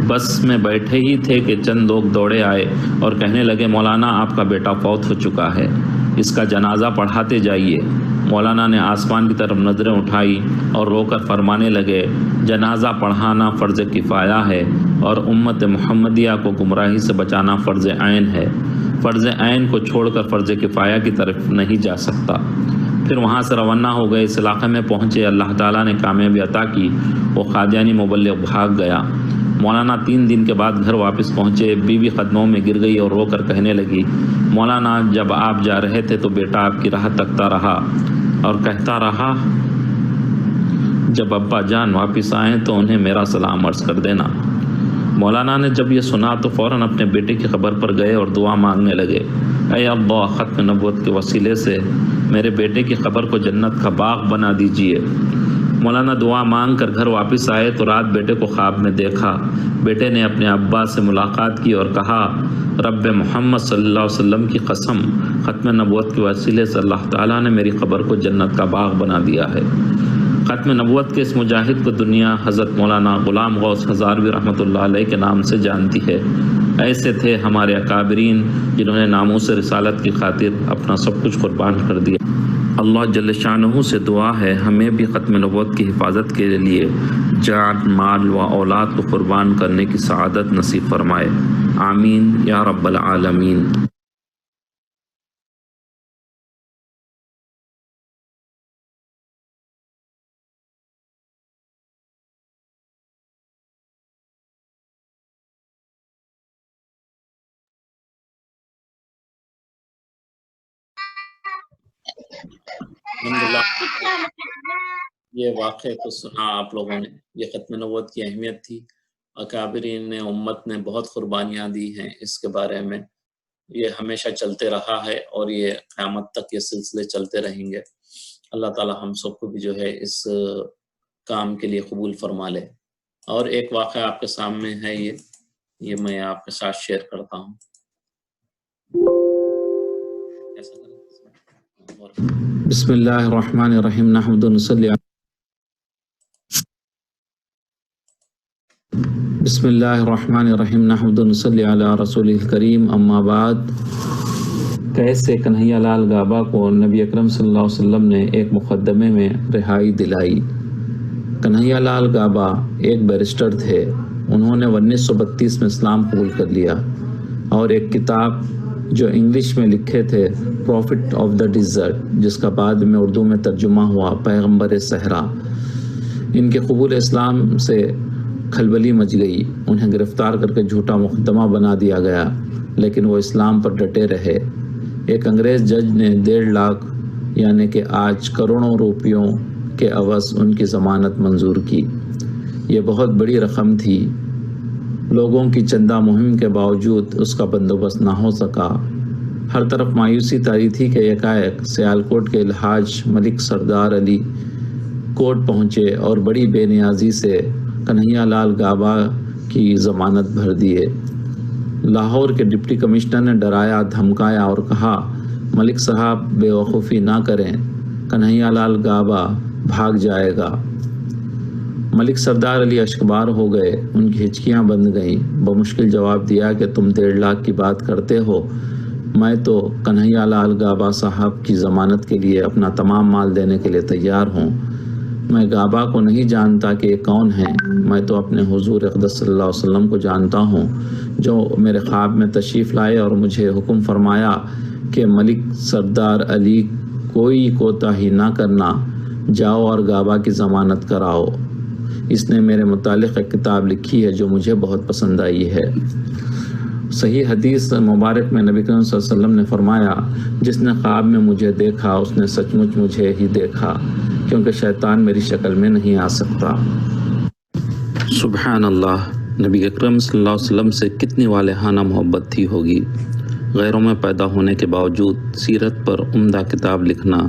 بس میں بیٹھے ہی تھے کہ چند لوگ دوڑے آئے اور کہنے لگے، مولانا آپ کا بیٹا فوت ہو چکا ہے، اس کا جنازہ پڑھاتے جائیے۔ مولانا نے آسمان کی طرف نظریں اٹھائی اور رو کر فرمانے لگے، جنازہ پڑھانا فرض کفایہ ہے اور امت محمدیہ کو گمراہی سے بچانا فرض عین ہے۔ فرض عین کو چھوڑ کر فرض کفایہ کی طرف نہیں جا سکتا۔ پھر وہاں سے روانہ ہو گئے، اس علاقے میں پہنچے، اللہ تعالیٰ نے کامیابی عطا کی، وہ قادیانی مبلغ بھاگ گیا۔ مولانا 3 دن کے بعد گھر واپس پہنچے، بیوی قدموں میں گر گئی اور رو کر کہنے لگی، مولانا جب آپ جا رہے تھے تو بیٹا آپ کی راہ تکتا رہا اور کہتا رہا جب ابا جان واپس آئیں تو انہیں میرا سلام عرض کر دینا۔ مولانا نے جب یہ سنا تو فوراً اپنے بیٹے کی خبر پر گئے اور دعا مانگنے لگے، اے اللہ ختم نبوت کے وسیلے سے میرے بیٹے کی خبر کو جنت کا باغ بنا دیجئے۔ مولانا دعا مانگ کر گھر واپس آئے تو رات بیٹے کو خواب میں دیکھا۔ بیٹے نے اپنے ابا سے ملاقات کی اور کہا، رب محمد صلی اللہ علیہ وسلم کی قسم، ختم نبوت کے وسیلے سے اللہ تعالیٰ نے میری خبر کو جنت کا باغ بنا دیا ہے۔ ختم نبوت کے اس مجاہد کو دنیا حضرت مولانا غلام غوث ہزاروی رحمۃ اللہ علیہ کے نام سے جانتی ہے۔ ایسے تھے ہمارے اکابرین جنہوں نے ناموس رسالت کی خاطر اپنا سب کچھ قربان کر دیا۔ اللہ جل شانہ سے دعا ہے ہمیں بھی ختم نبوت کی حفاظت کے لیے جان، مال و اولاد کو قربان کرنے کی سعادت نصیب فرمائے، آمین یا رب العالمین۔ یہ واقعہ تو سنا آپ لوگوں نے، یہ ختم نبوت کی اہمیت تھی۔ اکابرین نے، امت نے بہت قربانیاں دی ہیں اس کے بارے میں۔ یہ ہمیشہ چلتے رہا ہے اور یہ قیامت تک یہ سلسلے چلتے رہیں گے۔ اللہ تعالی ہم سب کو بھی جو ہے اس کام کے لیے قبول فرما لے۔ اور ایک واقعہ آپ کے سامنے ہے، یہ میں آپ کے ساتھ شیئر کرتا ہوں۔ بسم اللہ الرحمن الرحیم، نحمد و نصلی بسم اللہ الرحمن الرحیم، نحمد و نصلی علی رسول الکریم، اما بعد۔ کیسے کنہیا لال گابا کو نبی اکرم صلی اللہ علیہ وسلم نے ایک مقدمے میں رہائی دلائی۔ کنہیا لال گابا ایک بیرسٹر تھے۔ انہوں نے 1932 میں اسلام قبول کر لیا اور ایک کتاب جو انگلش میں لکھے تھے، پروفٹ آف دا ڈیزرٹ، جس کا بعد میں اردو میں ترجمہ ہوا پیغمبر صحرا۔ ان کے قبول اسلام سے کھلبلی مچ گئی، انہیں گرفتار کر کے جھوٹا مقدمہ بنا دیا گیا، لیکن وہ اسلام پر ڈٹے رہے۔ ایک انگریز جج نے 1.5 لاکھ یعنی کہ آج کروڑوں روپیوں کے عوض ان کی ضمانت منظور کی۔ یہ بہت بڑی رقم تھی۔ لوگوں کی چندہ مہم کے باوجود اس کا بندوبست نہ ہو سکا۔ ہر طرف مایوسی طاری تھی کہ یکایک سیالکوٹ کے الحاج ملک سردار علی کوٹ پہنچے اور بڑی بے نیازی سے کنہیا لال گابا کی ضمانت بھر دیے۔ لاہور کے ڈپٹی کمشنر نے ڈرایا، دھمکایا اور کہا، ملک صاحب بے وقوفی نہ کریں، کنہیا لال گابا بھاگ جائے گا۔ ملک سردار علی اشکبار ہو گئے، ان کی ہچکیاں بند گئیں۔ بمشکل جواب دیا کہ تم 1.5 لاکھ کی بات کرتے ہو، میں تو کنہیا لال گابا صاحب کی ضمانت کے لیے اپنا تمام مال دینے کے لیے تیار ہوں۔ میں گابا کو نہیں جانتا کہ یہ کون ہیں، میں تو اپنے حضور اقدس صلی اللہ علیہ وسلم کو جانتا ہوں، جو میرے خواب میں تشریف لائے اور مجھے حکم فرمایا کہ ملک سردار علی کوئی کوتاہی نہ کرنا، جاؤ اور گابا کی ضمانت کراؤ۔ اس نے میرے متعلق ایک کتاب لکھی ہے جو مجھے بہت پسند آئی ہے۔ صحیح حدیث مبارک میں نبی کریم صلی اللہ علیہ وسلم نے فرمایا، جس نے خواب میں مجھے دیکھا اس نے سچ مچ مجھے ہی دیکھا، کیونکہ شیطان میری شکل میں نہیں آ سکتا۔ سبحان اللہ، نبی اکرم صلی اللہ علیہ وسلم سے کتنی والہانہ محبت تھی ہوگی۔ غیروں میں پیدا ہونے کے باوجود سیرت پر عمدہ کتاب لکھنا،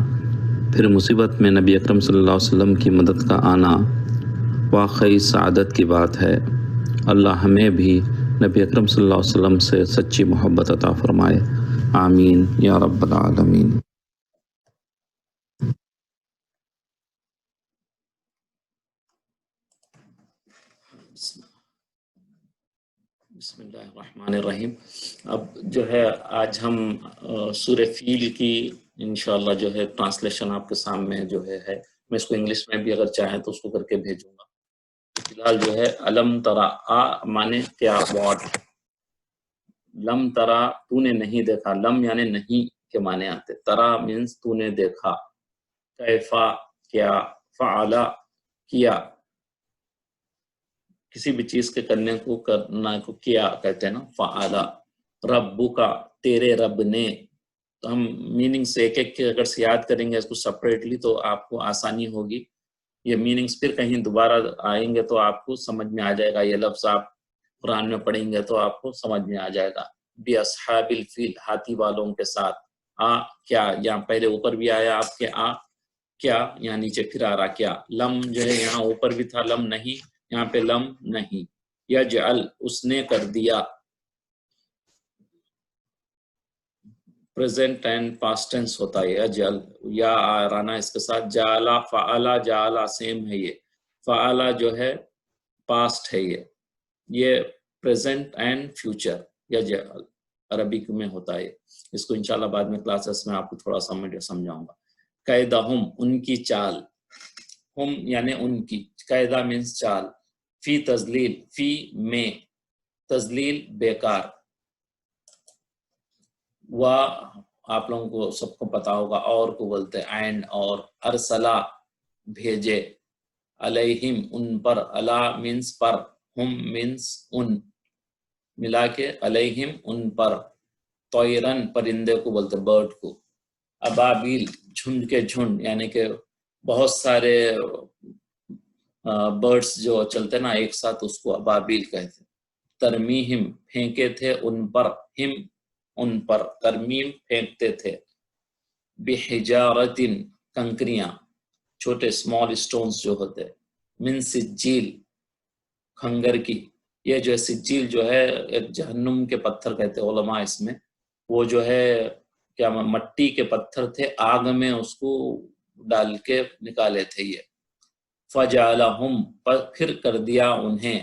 پھر مصیبت میں نبی اکرم صلی اللہ علیہ وسلم کی مدد کا آنا واقعی سعادت کی بات ہے۔ اللہ ہمیں بھی نبی اکرم صلی اللہ علیہ وسلم سے سچی محبت عطا فرمائے، آمین یا رب العالمین۔ بسم اللہ الرحمن الرحیم۔ اب جو ہے آج ہم سورہ فیل کی انشاءاللہ جو ہے ٹرانسلیشن آپ کے سامنے جو ہے میں اس کو انگلش میں بھی اگر چاہیں تو اس کو کر کے بھیجوں گا۔ فی الحال جو ہے علم ترا، مانے کیا، واٹ، لم ترا تو نے نہیں دیکھا، لم یعنی نہیں کے معنی آتے، ترا مینس تو نے دیکھا، کیفا کیا، فعلا کیا، کسی بھی چیز کے کرنے کو کرنا کو کیا کہتے ہیں نا، فعلا، ربو کا تیرے رب نے. تو ہم میننگس ایک ایک کے اگر سے یاد کریں گے اس کو سپریٹلی تو آپ کو آسانی ہوگی. یہ میننگس پھر کہیں دوبارہ آئیں گے تو آپ کو سمجھ میں آ جائے گا. یہ لفظ آپ قرآن میں پڑھیں گے تو آپ کو سمجھ میں آ جائے گا. بِأَصْحَابِ الْفِيلِ ہاتھی والوں کے ساتھ. کیا یہاں پہلے اوپر بھی آیا آپ کے کیا، یہاں نیچے پھر آ رہا کیا. لم جو ہے یہاں اوپر بھی تھا لم نہیں، یہاں پہ لم نہیں. یجعل اس نے کر دیا، پریزنٹ اینڈ پاسٹ ٹینس ہوتا ہے. یجعل یا آرانا اس کے ساتھ، جعلا فعلا، جعلا سیم ہے. یہ فعلا جو ہے پاسٹ ہے، یہ پریزنٹ اینڈ فیوچر یجعل عربک میں ہوتا ہے. اس کو انشاءاللہ بعد میں کلاسز میں آپ کو تھوڑا سمجھاؤں گا. قیدہم ان کی چال، ہم یعنی ان کی، قیدہ مینس چال. فی تذلیل، فی میں، تذلیل بیکار. و آپ لوگوں کو سب کو پتا ہوگا، اور کو بولتے ہیں اینڈ اور. ارسلا بھیجے، علیہم ان پر، علا مینس پر، ہم مینس ان، ملا کے علیہم ان پر. طیرن پرندے کو بولتے برڈ کو. ابابیل جھنڈ کے جھنڈ، یعنی کہ بہت سارے برڈس جو چلتے نا ایک ساتھ اس کو ابابیل کہتے. ترمیہم پھینکے تھے ان پر، ہم ان پر، ترمیم پھینکتے تھے. بحجارت کنکریاں، چھوٹے اسمال اسٹونز جو ہوتے. من سجیل کھنگر کی. یہ جو ہے سجیل جو ہے ایک جہنم کے پتھر کہتے علماء اس میں. وہ جو ہے کیا مٹی کے پتھر تھے، آگ میں اس کو ڈال کے نکالے تھے یہ. فجعلہم پھر کر دیا انہیں،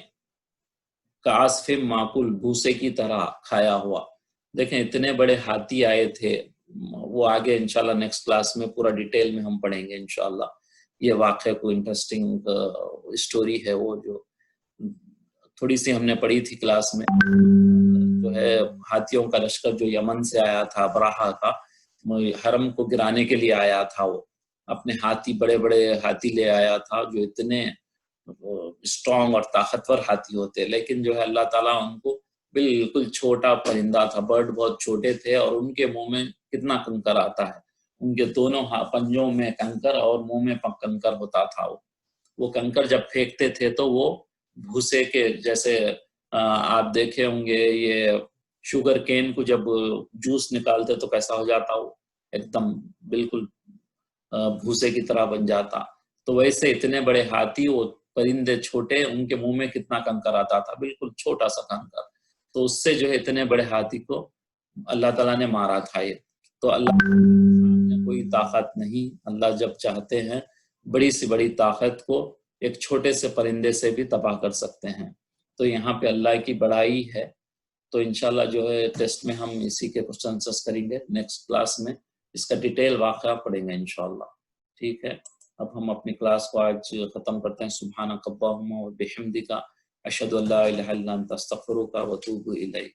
کعصف معقول بھوسے کی طرح کھایا ہوا. دیکھیں اتنے بڑے ہاتھی آئے تھے، وہ آگے انشاءاللہ نیکسٹ کلاس میں پورا ڈیٹیل میں ہم پڑھیں گے انشاءاللہ. یہ واقعہ کو انٹرسٹنگ اسٹوری ہے، وہ جو تھوڑی سی ہم نے پڑھی تھی کلاس میں. جو ہے ہاتھیوں کا لشکر جو یمن سے آیا تھا، ابراہا کا، حرم کو گرانے کے لیے آیا تھا. وہ اپنے ہاتھی، بڑے بڑے ہاتھی لے آیا تھا جو اتنے اسٹرانگ اور طاقتور ہاتھی ہوتے. لیکن جو ہے اللہ تعالیٰ ان کو بالکل چھوٹا پرندہ تھا، برڈ بہت چھوٹے تھے، اور ان کے منہ میں کتنا کنکر آتا ہے. ان کے دونوں پنجوں میں کنکر اور منہ میں کنکر ہوتا تھا. وہ کنکر جب پھینکتے تھے تو وہ بھوسے کے جیسے، آپ دیکھے ہوں گے یہ شوگر کین کو جب جوس نکالتے تو کیسا ہو جاتا، وہ ایک دم بالکل بھوسے کی طرح بن جاتا. تو ویسے اتنے بڑے ہاتھی، وہ پرندے چھوٹے، ان کے منہ میں کتنا کنکر آتا تھا، بالکل چھوٹا سا کنکر. تو اس سے جو ہے اتنے بڑے ہاتھی کو اللہ تعالیٰ نے مارا تھا. یہ تو اللہ نے کوئی طاقت نہیں. اللہ جب چاہتے ہیں بڑی سی بڑی طاقت کو ایک چھوٹے سے پرندے سے بھی تباہ کر سکتے ہیں. تو یہاں پہ اللہ کی بڑائی ہے. تو انشاءاللہ جو ہے ٹیسٹ میں ہم اسی کے کوسچن آنسرز کریں گے. نیکسٹ کلاس میں اس کا ڈیٹیل واقعہ پڑھیں گے انشاءاللہ. ٹھیک ہے، اب ہم اپنی کلاس کو آج ختم کرتے ہیں. سبحانک اللہم و بحمدک، اشہد ان لا الہ الا انت، استغفرک و اتوب الیک.